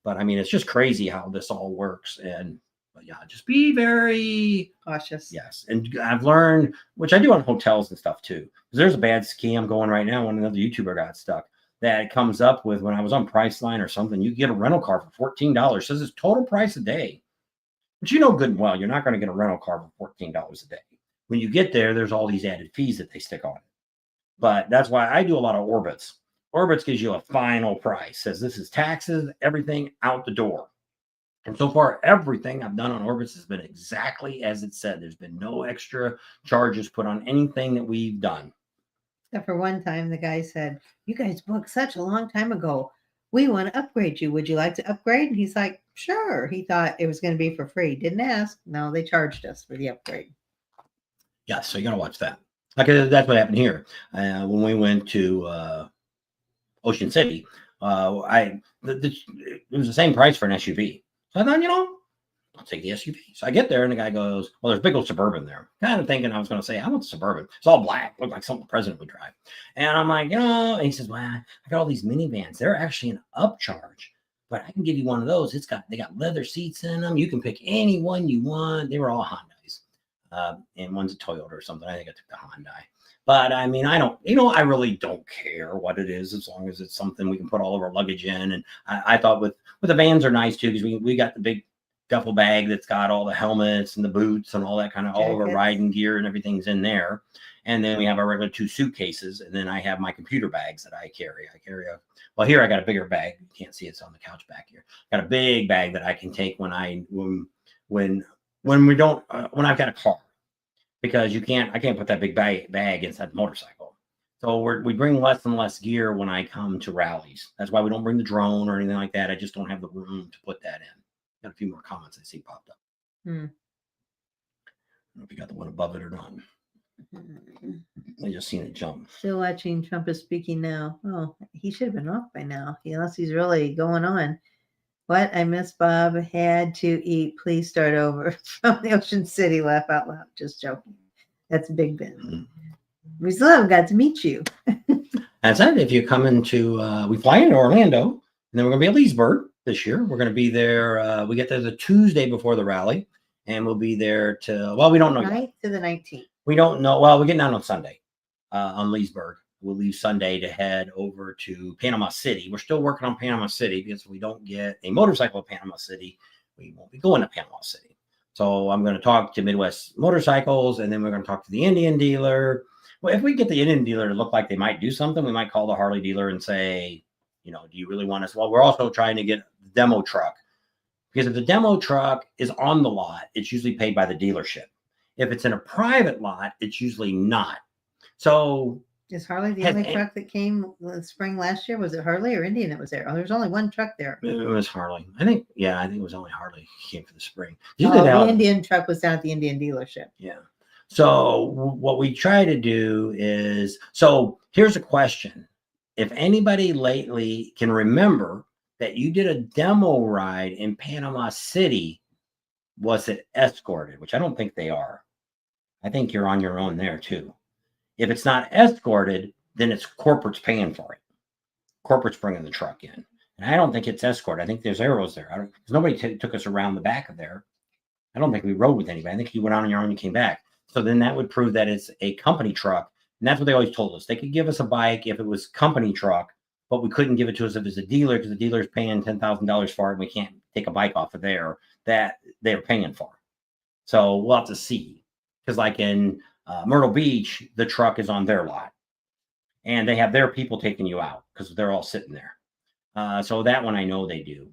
But I mean, it's just crazy how this all works. And but yeah, just be very cautious. Yes. And I've learned, which I do on hotels and stuff too, because there's a bad scam going right now. When another YouTuber got stuck, that comes up with, when I was on Priceline or something, you get a rental car for $14. Says it's total price a day. But you know good and well, you're not going to get a rental car for $14 a day. When you get there, there's all these added fees that they stick on it. But that's why I do a lot of Orbitz. Orbitz gives you a final price. Says this is taxes, everything out the door. And so far, everything I've done on Orbitz has been exactly as it said. There's been no extra charges put on anything that we've done. Except for one time, the guy said, "You guys booked such a long time ago. We want to upgrade you. Would you like to upgrade?" And he's like, "Sure." He thought it was going to be for free. Didn't ask. No, they charged us for the upgrade. Yeah, so you got to watch that. Like that's what happened here when we went to Ocean City. It was the same price for an SUV. So I thought, I'll take the SUV. So I get there and the guy goes, "Well, there's a big old Suburban there." Kind of thinking I was going to say, "I want the Suburban." It's all black, looked like something the president would drive. And I'm like, and he says, "Well, I got all these minivans. They're actually an upcharge, but I can give you one of those. They got leather seats in them. You can pick any one you want." They were all Hondas. And one's a Toyota or something. I think I took the Hyundai. But I mean, I really don't care what it is, as long as it's something we can put all of our luggage in. And I thought with the vans are nice too, because we got the big duffel bag that's got all the helmets and the boots and all that kind of, all of our riding gear and everything's in there. And then we have our regular 2 suitcases. And then I have my computer bags that I carry. Well, here I got a bigger bag. You can't see it's on the couch back here. Got a big bag that I can take when I've got a car, because I can't put that big bag inside the motorcycle. So we bring less and less gear when I come to rallies. That's why we don't bring the drone or anything like that. I just don't have the room to put that in. Got a few more comments I see popped up. I don't know if you got the one above it or not. I just seen it jump. Still watching Trump is speaking now. Oh, he should have been off by now, unless he's really going on. "What? I miss Bob. Had to eat. Please start over." From the Ocean City. Laugh out loud. Just joking. That's Big Ben. We still haven't got to meet you. That's it. If you come into, we fly into Orlando, and then we're going to be at Leesburg this year. We're going to be there. We get there the Tuesday before the rally, and we'll be there we don't know. 9th to the 19th. We don't know. Well, we're getting down on Sunday on Leesburg. We'll leave Sunday to head over to Panama City. We're still working on Panama City, because if we don't get a motorcycle at Panama City, we won't be going to Panama City. So I'm going to talk to Midwest Motorcycles, and then we're going to talk to the Indian dealer. Well, if we get the Indian dealer to look like they might do something, we might call the Harley dealer and say, do you really want us? Well, we're also trying to get the demo truck Because if the demo truck is on the lot, it's usually paid by the dealership. If it's in a private lot, it's usually not. So Is Harley the only truck that came the spring last year? Was it Harley or Indian that was there? Oh, there's only one truck there. it was Harley. I think it was only Harley came for the spring. Oh, the Indian truck was down at the Indian dealership. Yeah. So what we try to do is, so here's a question. If anybody lately can remember that you did a demo ride in Panama City, was it escorted? Which I don't think they are. I think you're on your own there too. If it's not escorted, then it's corporate's paying for it. Corporate's bringing the truck in. And I don't think it's escorted. I think there's arrows there. Because nobody took us around the back of there. I don't think we rode with anybody. I think you went on your own and came back. So then that would prove that it's a company truck. And that's what they always told us. They could give us a bike if it was company truck, but we couldn't give it to us if it's a dealer because the dealer's paying $10,000 for it. And we can't take a bike off of there that they're paying for. So we'll have to see. Because like in Myrtle Beach, the truck is on their lot. And they have their people taking you out because they're all sitting there. So that one I know they do.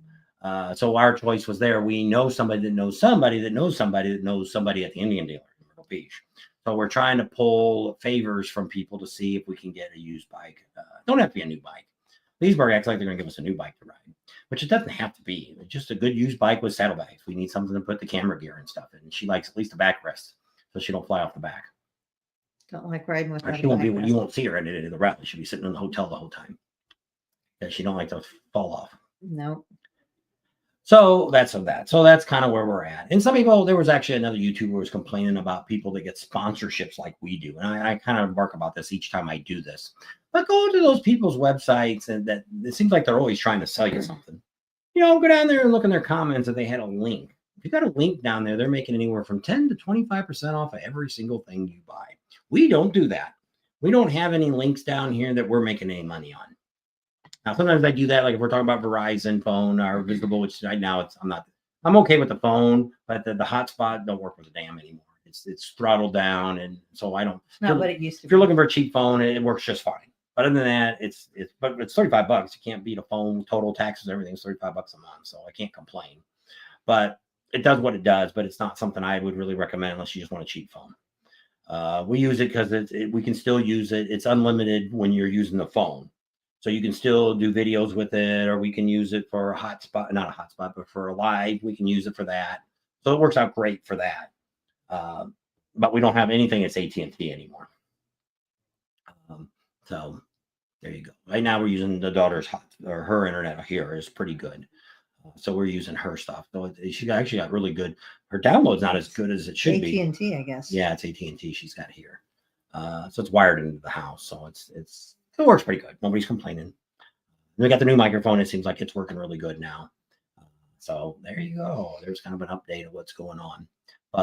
So our choice was there. We know somebody that knows somebody that knows somebody that knows somebody at the Indian dealer in Myrtle Beach. So we're trying to pull favors from people to see if we can get a used bike. Don't have to be a new bike. Leesburg acts like they're going to give us a new bike to ride, which it doesn't have to be. It's just a good used bike with saddlebags. We need something to put the camera gear and stuff in. And she likes at least a backrest so she don't fly off the back. Don't like riding with her. She won't be. You won't see her at the rally. She'll be sitting in the hotel the whole time. And she don't like to fall off. No. So that's of that. So that's kind of where we're at. And some people, there was actually another YouTuber who was complaining about people that get sponsorships like we do. And I kind of bark about this each time I do this. But go to those people's websites and that it seems like they're always trying to sell you something. You know, go down there and look in their comments if they had a link. If you got a link down there, they're making anywhere from 10 to 25% off of every single thing you buy. We don't do that. We don't have any links down here that we're making any money on. Now, sometimes I do that, like if we're talking about Verizon phone or Visible, which right now I'm okay with the phone, but the hotspot don't work with a damn anymore. It's throttled down, and so I don't. It's not what it used to be. If you're looking for a cheap phone, it works just fine. But other than that, it's $35. You can't beat a phone, total taxes, everything's $35 a month, so I can't complain. But it does what it does, but it's not something I would really recommend unless you just want a cheap phone. We use it because we can still use it. It's unlimited when you're using the phone. So you can still do videos with it, or we can use it for a hotspot, not a hotspot, but for a live, we can use it for that. So it works out great for that. But we don't have anything that's AT&T anymore. So there you go. Right now we're using the daughter's her internet here is pretty good. So we're using her stuff. So she actually got really good. Her download's not as good as it should be. AT&T, I guess. Yeah, it's AT&T she's got here. So it's wired into the house. So it works pretty good. Nobody's complaining. And we got the new microphone. It seems like it's working really good now. So there you go. There's kind of an update of what's going on.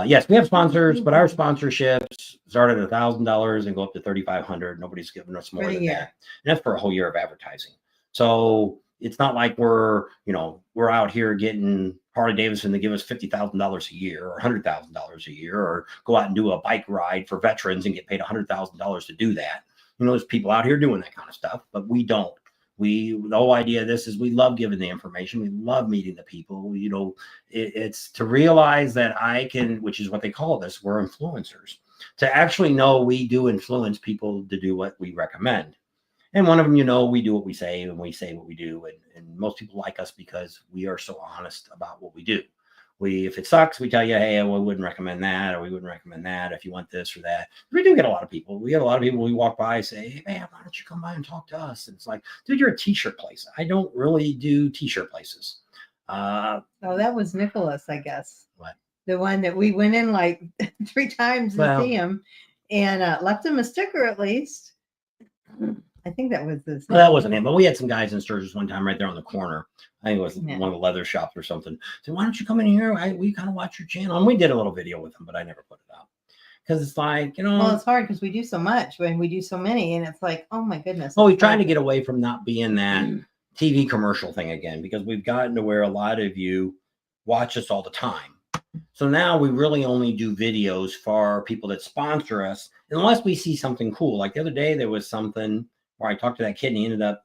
Yes, we have sponsors, but our sponsorships start at $1,000 and go up to $3,500. Nobody's giving us more than that. And that's for a whole year of advertising. So it's not like we're out here getting Harley Davidson to give us $50,000 a year or $100,000 a year, or go out and do a bike ride for veterans and get paid $100,000 to do that. There's people out here doing that kind of stuff, but we don't. The whole idea of this is we love giving the information. We love meeting the people. It's to realize that I can, which is what they call this, we're influencers. To actually know we do influence people to do what we recommend. And one of them, we do what we say and we say what we do. And most people like us because we are so honest about what we do. If it sucks, we tell you, hey, we wouldn't recommend that, or we wouldn't recommend that if you want this or that. We do get a lot of people. We get a lot of people we walk by say, hey, man, why don't you come by and talk to us? And it's like, dude, you're a t-shirt place. I don't really do t-shirt places. That was Nicholas, I guess. What? The one that we went in like 3 times to see him and left him a sticker at least. I think that was this. Well, that wasn't him, but we had some guys in Sturgis one time right there on the corner. I think it was one of the leather shops or something. So why don't you come in here? We kind of watch your channel. And we did a little video with him, but I never put it out. Because it's like, Well, it's hard because we do so much when we do so many. And it's like, oh my goodness. Well, we've tried to get away from not being that TV commercial thing again, because we've gotten to where a lot of you watch us all the time. So now we really only do videos for people that sponsor us, unless we see something cool. Like the other day, there was something where I talked to that kid and he ended up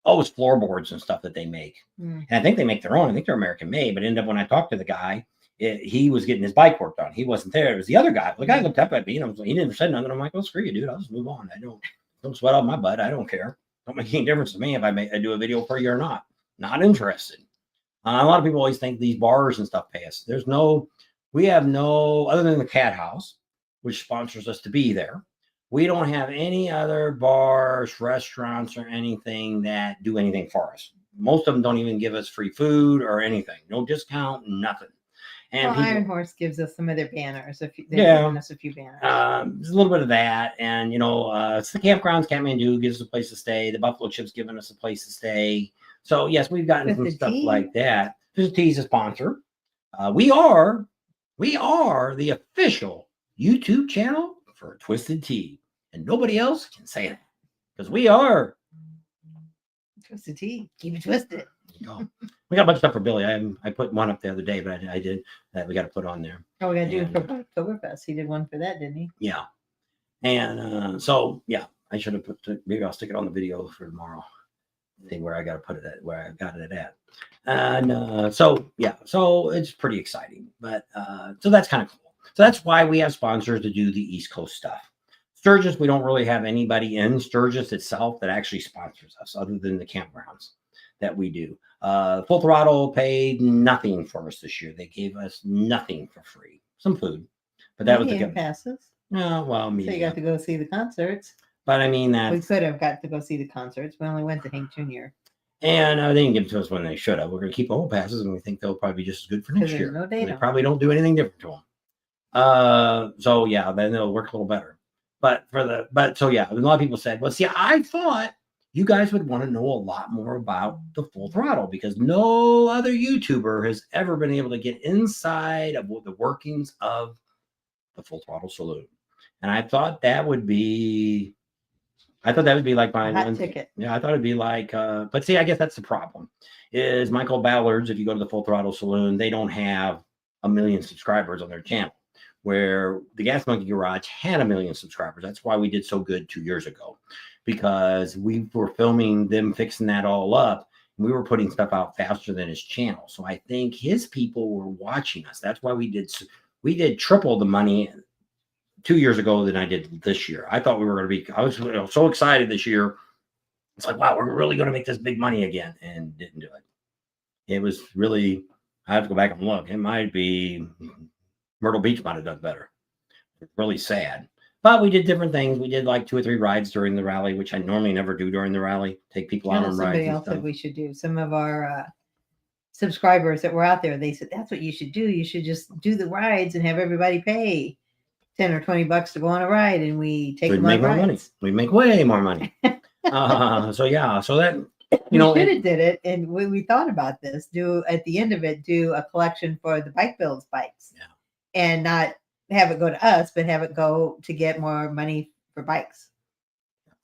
Oh, it's floorboards and stuff that they make. Mm. And I think they make their own. I think they're American made. But ended up when I talked to the guy, he was getting his bike worked on. He wasn't there. It was the other guy. The guy looked up at me and he didn't say nothing. I'm like, well, screw you, dude. I'll just move on. I don't sweat out my butt. I don't care. Don't make any difference to me if I do a video for you or not. Not interested. A lot of people always think these bars and stuff pay us. We have no, other than the Cat House, which sponsors us to be there. We don't have any other bars, restaurants, or anything that do anything for us. Most of them don't even give us free food or anything. No discount, nothing. And well, Iron Horse gives us some of their banners. They've Yeah. given us a few banners. There's a little bit of that. And, it's the campgrounds. Kathmandu gives us a place to stay. The Buffalo Chip's giving us a place to stay. So, yes, we've gotten some Twisted stuff Tea. like that. Twisted Tea is a sponsor. We are the official YouTube channel for Twisted Tea. And nobody else can say that because we are. Twisted Tea. Keep it twisted. We got a bunch of stuff for Billy. I put one up the other day, but I did that. We got to put on there. Oh, we got to do it And, for Oktoberfest. He did one for that, didn't he? Yeah. And so, yeah, I should have maybe I'll stick it on the video for tomorrow. See where I got to put it at, where I got it at. And so, yeah, so it's pretty exciting. But so that's kind of cool. So that's why we have sponsors to do the East Coast stuff. Sturgis, we don't really have anybody in Sturgis itself that actually sponsors us other than the campgrounds that we do. Full Throttle paid nothing for us this year. They gave us nothing for free. Some food. But that was the Medium passes. No, well, So you got to go see the concerts. But I mean that. We could have got to go see the concerts. We only went to Hank Jr. And they didn't give it to us when they should have. We're going to keep all passes, and we think they'll probably be just as good for next Because year. there's no They date on probably don't do anything different to them. So yeah, then they'll work a little better. But so yeah, a lot of people said, well, see, I thought you guys would want to know a lot more about the Full Throttle because no other YouTuber has ever been able to get inside of the workings of the Full Throttle Saloon. And I thought that would be like my hot ticket. Yeah, I thought it'd be like, but see, I guess that's the problem. Is Michael Ballard's, if you go to the Full Throttle Saloon, they don't have 1 million subscribers on their channel. Where the Gas Monkey Garage had 1 million subscribers. That's why we did so good 2 years ago, because we were filming them fixing that all up. And we were putting stuff out faster than his channel. So I think his people were watching us. That's why we did triple the money 2 years ago than I did this year. I thought we were going to be, I was so excited this year. It's like, wow, we're really going to make this big money again, and didn't do it. It was really, I have to go back and look. It might be Myrtle Beach might have done better. It's really sad. But we did different things. We did like 2 or 3 rides during the rally, which I normally never do during the rally. Take people out on rides. Somebody else said we should do. Some of our subscribers that were out there, they said that's what you should do. You should just do the rides and have everybody pay $10 or $20 to go on a ride, and we take them on rides. We make way more money. So yeah, so that we should have did it, and we thought about this. Do at the end of it, do a collection for the Bike Builds bikes. Yeah. And not have it go to us, but have it go to get more money for bikes.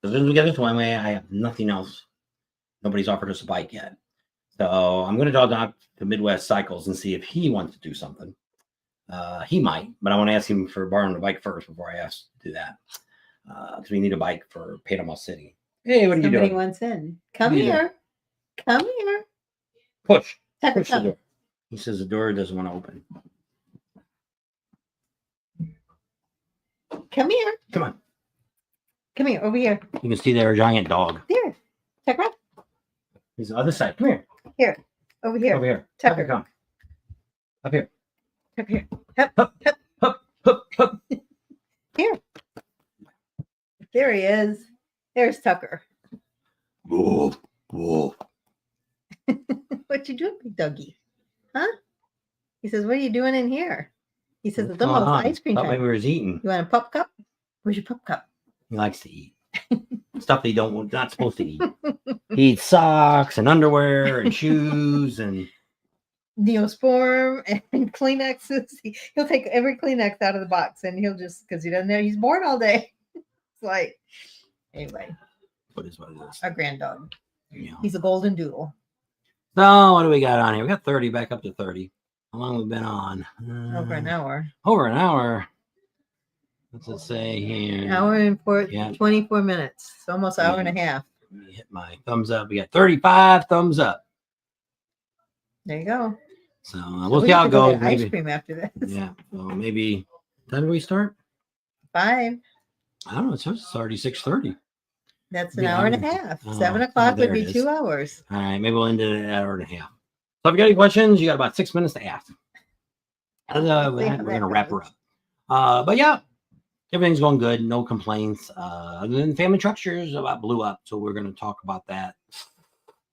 So we get this one way. I have nothing else. Nobody's offered us a bike yet. So I'm going to talk to Midwest Cycles and see if he wants to do something. He might, but I want to ask him for borrowing a bike first before I ask to do that. Because we need a bike for Panama City. Hey, what are you doing? Somebody wants in. Come here. Come here. Push. Tucker, Push the door. He says the door doesn't want to open. Come here. Come on. Come here. Over here. You can see there a giant dog. There. Tucker. He's the other side. Come here. Here. Over here. Over here. Tucker. Come. Up here. Tucker here. Hup, Hup, hup. hup, hup, hup. Here. There he is. There's Tucker. Whoa, whoa. What you doing, big doggy? Huh? He says, what are you doing in here? He says, it's almost ice cream Thought time. maybe we was eating. You want a pup cup? Where's your pup cup? He likes to eat stuff that not supposed to eat. He eats socks and underwear and shoes and Neosporin and Kleenexes. He'll take every Kleenex out of the box, and he'll just, because he doesn't know, he's bored all day. It's like, anyway. What is what it is? Our grand dog. Yeah. He's a golden doodle. So what do we got on here? We got 30, back up to 30. How long have we been on? Over an hour. Over an hour. What's it say here? Hour and Yeah. 24 minutes. It's almost an hour and a half. me hit my thumbs up. We got 35 thumbs up. There you go. So So we'll see how it get to go goes. get ice Maybe. cream after this. Yeah. Well, maybe. When do we start? 5. I don't know. It's already 6:30. That's an Yeah, hour and a half. oh, 7 o'clock there would it be is. 2 hours. All right. Maybe we'll end it at an hour and a half. So if you got any questions, you got about 6 minutes to ask. And, we're going to wrap her up. But yeah, everything's going good. No complaints. Other than family structures about blew up. So we're going to talk about that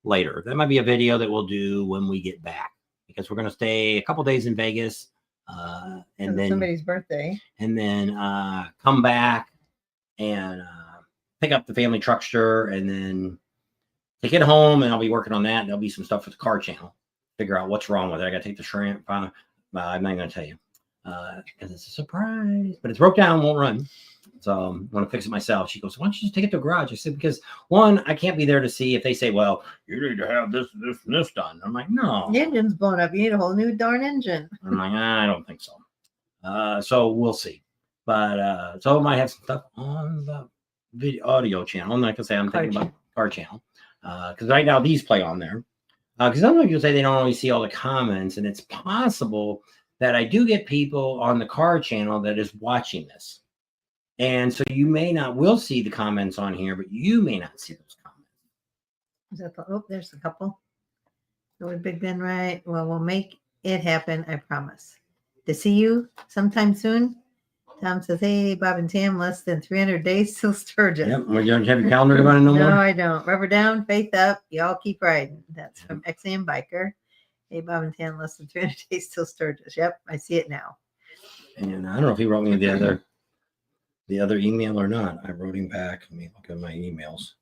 later. That might be a video that we'll do when we get back because we're going to stay a couple days in Vegas. And then somebody's birthday. And then come back and pick up the family truckster and then take it home. And I'll be working on that. There'll be some stuff for the car channel. Figure out what's wrong with it. I got to take the shrimp. I'm not going to tell you because it's a surprise. But it's broke down, won't run. So I want to fix it myself. She goes, why don't you just take it to a garage? I said, because one, I can't be there to see if they say, well, you need to have this, and this done. I'm like, no. The engine's blown up. You need a whole new darn engine. I'm like, I don't think so. So we'll see. But so I might have some stuff on the video audio channel. And like I say, I'm thinking about car channel. Because right now these play on there. Because some people say they don't always see all the comments, and it's possible that I do get people on the car channel that is watching this. And so you will see the comments on here, but you may not see those comments. Is that there's a couple. So we Big Ben, right? Well, we'll make it happen, I promise. To see you sometime soon. Tom says, hey, Bob and Tam, less than 300 days till Sturgis. Yep, we don't have your calendar running no more? No, I don't. Rubber down, faith up, y'all keep riding. That's from XAM Biker. Hey, Bob and Tam, less than 300 days till Sturgis. Yep, I see it now. And I don't know if he wrote me the other email or not. I wrote him back. Let me look at my emails.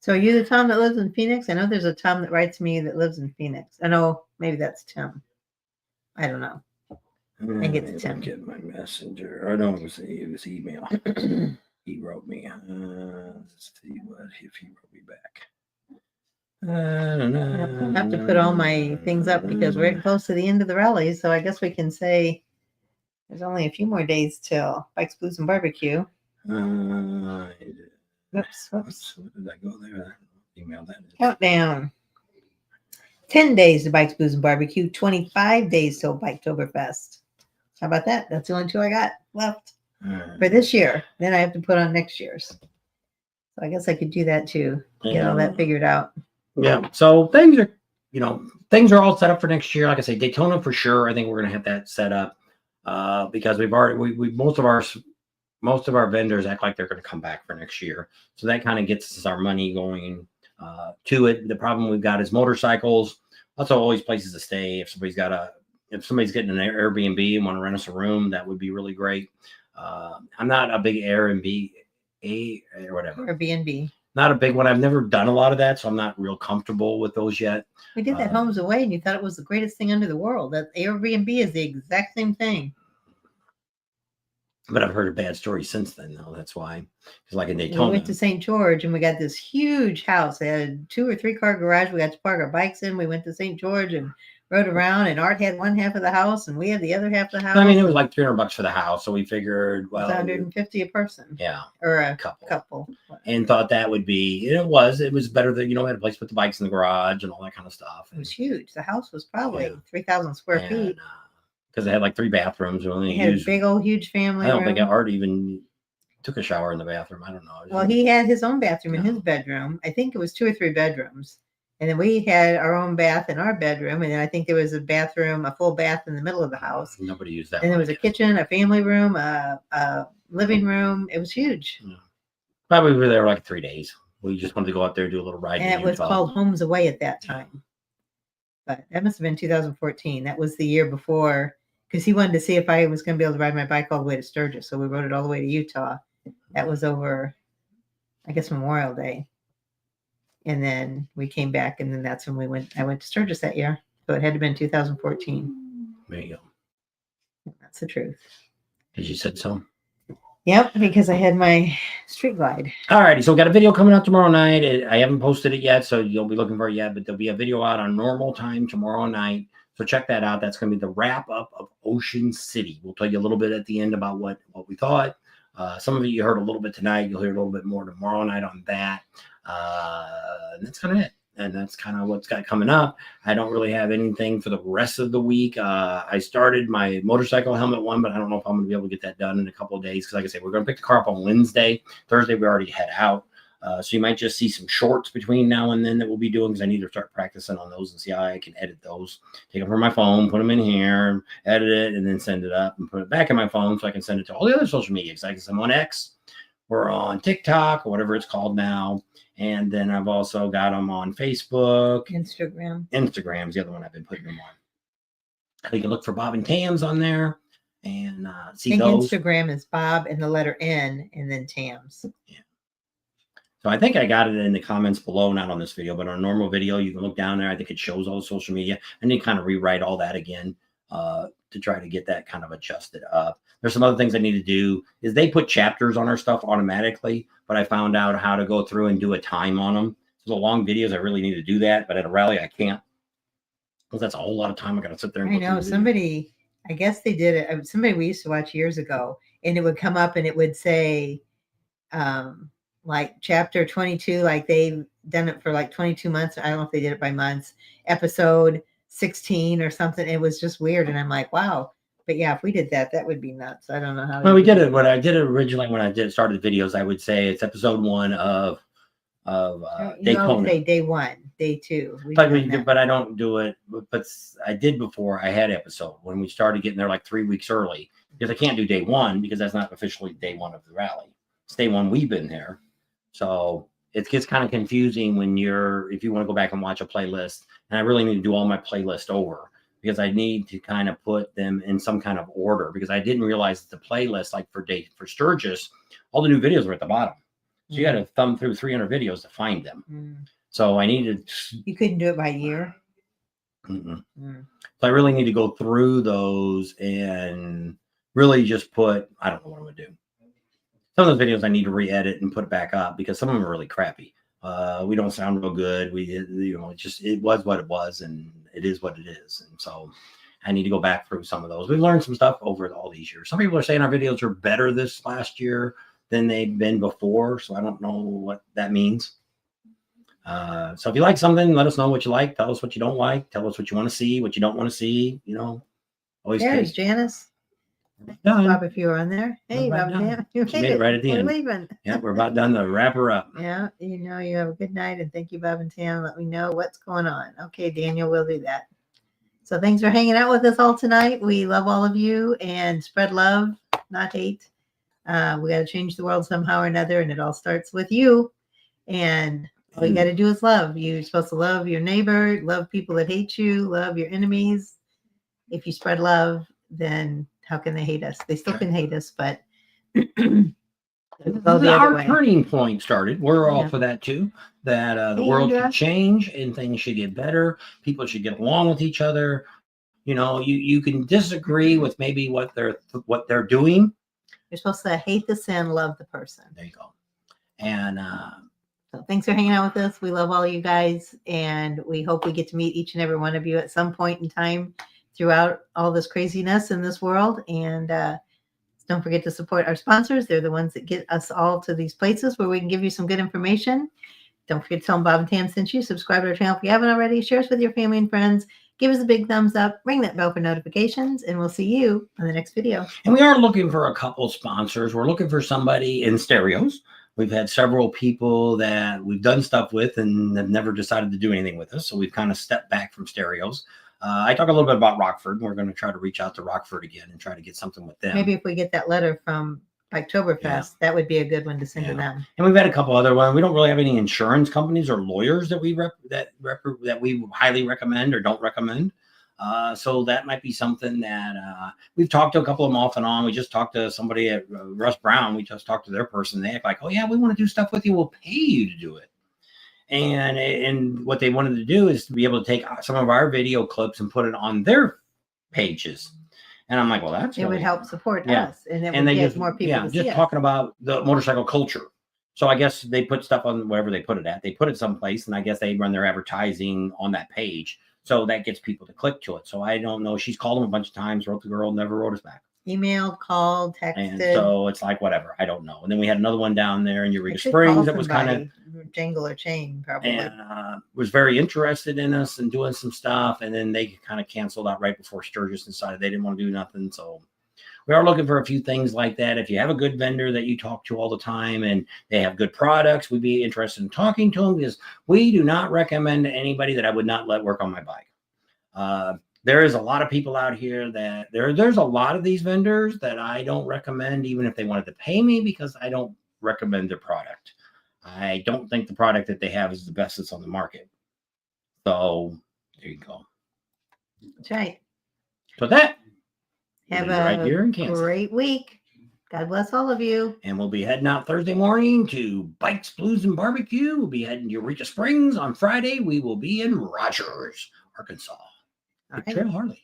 So are you the Tom that lives in Phoenix? I know there's a Tom that writes me that lives in Phoenix. I know maybe that's Tim. I don't know. I get to Tim. Get my messenger. I know it was email. He wrote me. Let's see if he wrote me back. I have to put all my things up because we're getting close to the end of the rally. So I guess we can say there's only a few more days till Bikes, Blues, and Barbecue. Whoops. Did I go there? Email that. Countdown. 10 days to Bikes, Blues, and Barbecue. 25 days till Biketoberfest. How about that? That's the only 2 I got left for this year. Then I have to put on next year's. So I guess I could do that too. Get all that figured out. Yeah. So things are all set up for next year. Like I say, Daytona for sure. I think we're gonna have that set up because we've already most of our vendors act like they're gonna come back for next year. So that kind of gets us our money going to it. The problem we've got is motorcycles. Also, always places to stay. If somebody's getting an Airbnb and want to rent us a room, that would be really great. I'm not a big Airbnb or whatever. Airbnb. Not a big one. I've never done a lot of that, so I'm not real comfortable with those yet. We did that Homes Away, and you thought it was the greatest thing under the world. That Airbnb is the exact same thing. But I've heard a bad story since then, though. That's why. Because like in Daytona. We went to St. George, and we got this huge house. It had a 2 or 3 car garage. We got to park our bikes in. We went to St. George and rode around, and Art had one half of the house, and we had the other half of the house. I mean, it was like $300 for the house, so we figured, well, it's $150 a person. Yeah, or a couple. And thought that would be. And it was better that we had a place to put the bikes in the garage and all that kind of stuff. It was huge. The house was probably 3,000 square feet. Because it had like 3 bathrooms. We had a big old huge family. I don't think Art even took a shower in the bathroom. I don't know. Well, he had his own bathroom in his bedroom. I think it was 2 or 3 bedrooms. And then we had our own bath in our bedroom. And then I think there was a bathroom, a full bath in the middle of the house. Nobody used that. And there was a kitchen, a family room, a living room. It was huge. Yeah. Probably we were there like 3 days. We just wanted to go out there, do a little riding. And it was called Homes Away at that time. But that must have been 2014. That was the year before, because he wanted to see if I was going to be able to ride my bike all the way to Sturgis. So we rode it all the way to Utah. That was over, I guess, Memorial Day. And then we came back, and then that's when I went to Sturgis that year. So it had to have been 2014. There you go. That's the truth. Because you said so. Yep, because I had my street glide. All righty, so we got a video coming out tomorrow night. I haven't posted it yet, so you'll be looking for it yet, but there'll be a video out on normal time tomorrow night. So check that out. That's going to be the wrap up of Ocean City. We'll tell you a little bit at the end about what we thought. Some of it you heard a little bit tonight. You'll hear a little bit more tomorrow night on that. And that's kind of it. And that's kind of what's got coming up. I don't really have anything for the rest of the week. I started my motorcycle helmet one, but I don't know if I'm going to be able to get that done in a couple of days. Because like I said, we're going to pick the car up on Wednesday. Thursday, we already head out. So you might just see some shorts between now and then that we'll be doing, because I need to start practicing on those and see how I can edit those. Take them from my phone, put them in here, edit it, and then send it up and put it back in my phone so I can send it to all the other social media. Because I guess I'm on X, we're on TikTok, or whatever it's called now. And then I've also got them on Facebook. Instagram's the other one I've been putting them on. You can look for Bob and Tams on there and see those. Instagram is Bob and the letter N and then Tams. Yeah. So I think I got it in the comments below, not on this video, but on a normal video, you can look down there. I think it shows all the social media. And then kind of rewrite all that again to try to get that kind of adjusted up. There's some other things I need to do. Is they put chapters on our stuff automatically, but I found out how to go through and do a time on them. So the long videos, I really need to do that, but at a rally, I can't. Because that's a whole lot of time I got to sit there and I know somebody, I guess they did it. Somebody we used to watch years ago, and it would come up and it would say, like chapter 22, like they've done it for like 22 months. I don't know if they did it by months, episode 16 or something. It was just weird. And I'm like, wow. But yeah, if we did that, that would be nuts. I don't know how. Well, we did it. When I did it originally, when I started the videos, I would say it's episode 1 of Daytona. Say day 1, day 2. But I don't do it. But I did before I had episode when we started getting there like 3 weeks early, because I can't do day 1 because that's not officially day 1 of the rally. It's day 1 we've been there. So it gets kind of confusing when if you want to go back and watch a playlist, and I really need to do all my playlist over, because I need to kind of put them in some kind of order, because I didn't realize that the playlist, like for Sturgis, all the new videos were at the bottom. So you got to thumb through 300 videos to find them. So I needed. You couldn't do it by year. So I really need to go through those and really just put, I don't know what I'm going to do. Some of those videos I need to re-edit and put it back up, because some of them are really crappy. We don't sound real good. It was what it was, and it is what it is. And so I need to go back through some of those. We've learned some stuff over all these years. Some people are saying our videos are better this last year than they've been before. So I don't know what that means. So if you like something, let us know what you like. Tell us what you don't like. Tell us what you want to see, what you don't want to see. Always. There's Janice. Done. Bob, if you were on there. Hey, Bob, you made it right at the end. We're leaving. Yeah, we're about done to wrap her up. Yeah, you have a good night, and thank you, Bob and Tam. Let me know what's going on. Okay, Daniel, we'll do that. So thanks for hanging out with us all tonight. We love all of you, and spread love, not hate. We got to change the world somehow or another, and it all starts with you. And all you got to do is love. You're supposed to love your neighbor, love people that hate you, love your enemies. If you spread love, then how can they hate us? They still can hate us, but our turning point started. We're all for that too. That the world should change and things should get better. People should get along with each other. You can disagree with maybe what they're doing. You're supposed to hate the sin, love the person. There you go. And so thanks for hanging out with us. We love all you guys, and we hope we get to meet each and every one of you at some point in time throughout all this craziness in this world. And don't forget to support our sponsors. They're the ones that get us all to these places where we can give you some good information. Don't forget to tell them Bob and Tam sent you. Subscribe to our channel if you haven't already. Share us with your family and friends. Give us a big thumbs up. Ring that bell for notifications. And we'll see you on the next video. And we are looking for a couple sponsors. We're looking for somebody in stereos. We've had several people that we've done stuff with and have never decided to do anything with us. So we've kind of stepped back from stereos. I talk a little bit about Rockford. We're going to try to reach out to Rockford again and try to get something with them. Maybe if we get that letter from Oktoberfest, that would be a good one to send to them. And we've had a couple other ones. We don't really have any insurance companies or lawyers that we highly recommend or don't recommend. So that might be something that we've talked to a couple of them off and on. We just talked to somebody at Russ Brown. We just talked to their person. They act like, oh yeah, we want to do stuff with you. We'll pay you to do it. And what they wanted to do is to be able to take some of our video clips and put it on their pages. And I'm like, well, it would help support us, and then we get more people. Just talking about the motorcycle culture. So I guess they put stuff on wherever they put it at. They put it someplace, and I guess they run their advertising on that page. So that gets people to click to it. So I don't know. She's called them a bunch of times, wrote the girl, never wrote us back. emailed, called, And texted. so it's like, whatever, I don't know. And then we had another one down there in I Eureka could call Springs that was kind of, somebody, Jingle or Chain, probably. and was very interested in us and doing some stuff. And then they kind of canceled out right before Sturgis decided they didn't want to do nothing. So we are looking for a few things like that. If you have a good vendor that you talk to all the time and they have good products, we'd be interested in talking to them, because we do not recommend anybody that I would not let work on my bike. There is a lot of people out here that there's a lot of these vendors that I don't recommend, even if they wanted to pay me, because I don't recommend their product. I don't think the product that they have is the best that's on the market. So there you go. That's right. So that Have is right here a in Kansas. great week. God bless all of you. And we'll be heading out Thursday morning to Bikes, Blues, and Barbecue. We'll be heading to Eureka Springs on Friday. We will be in Rogers, Arkansas. All Big right. Trail Harley.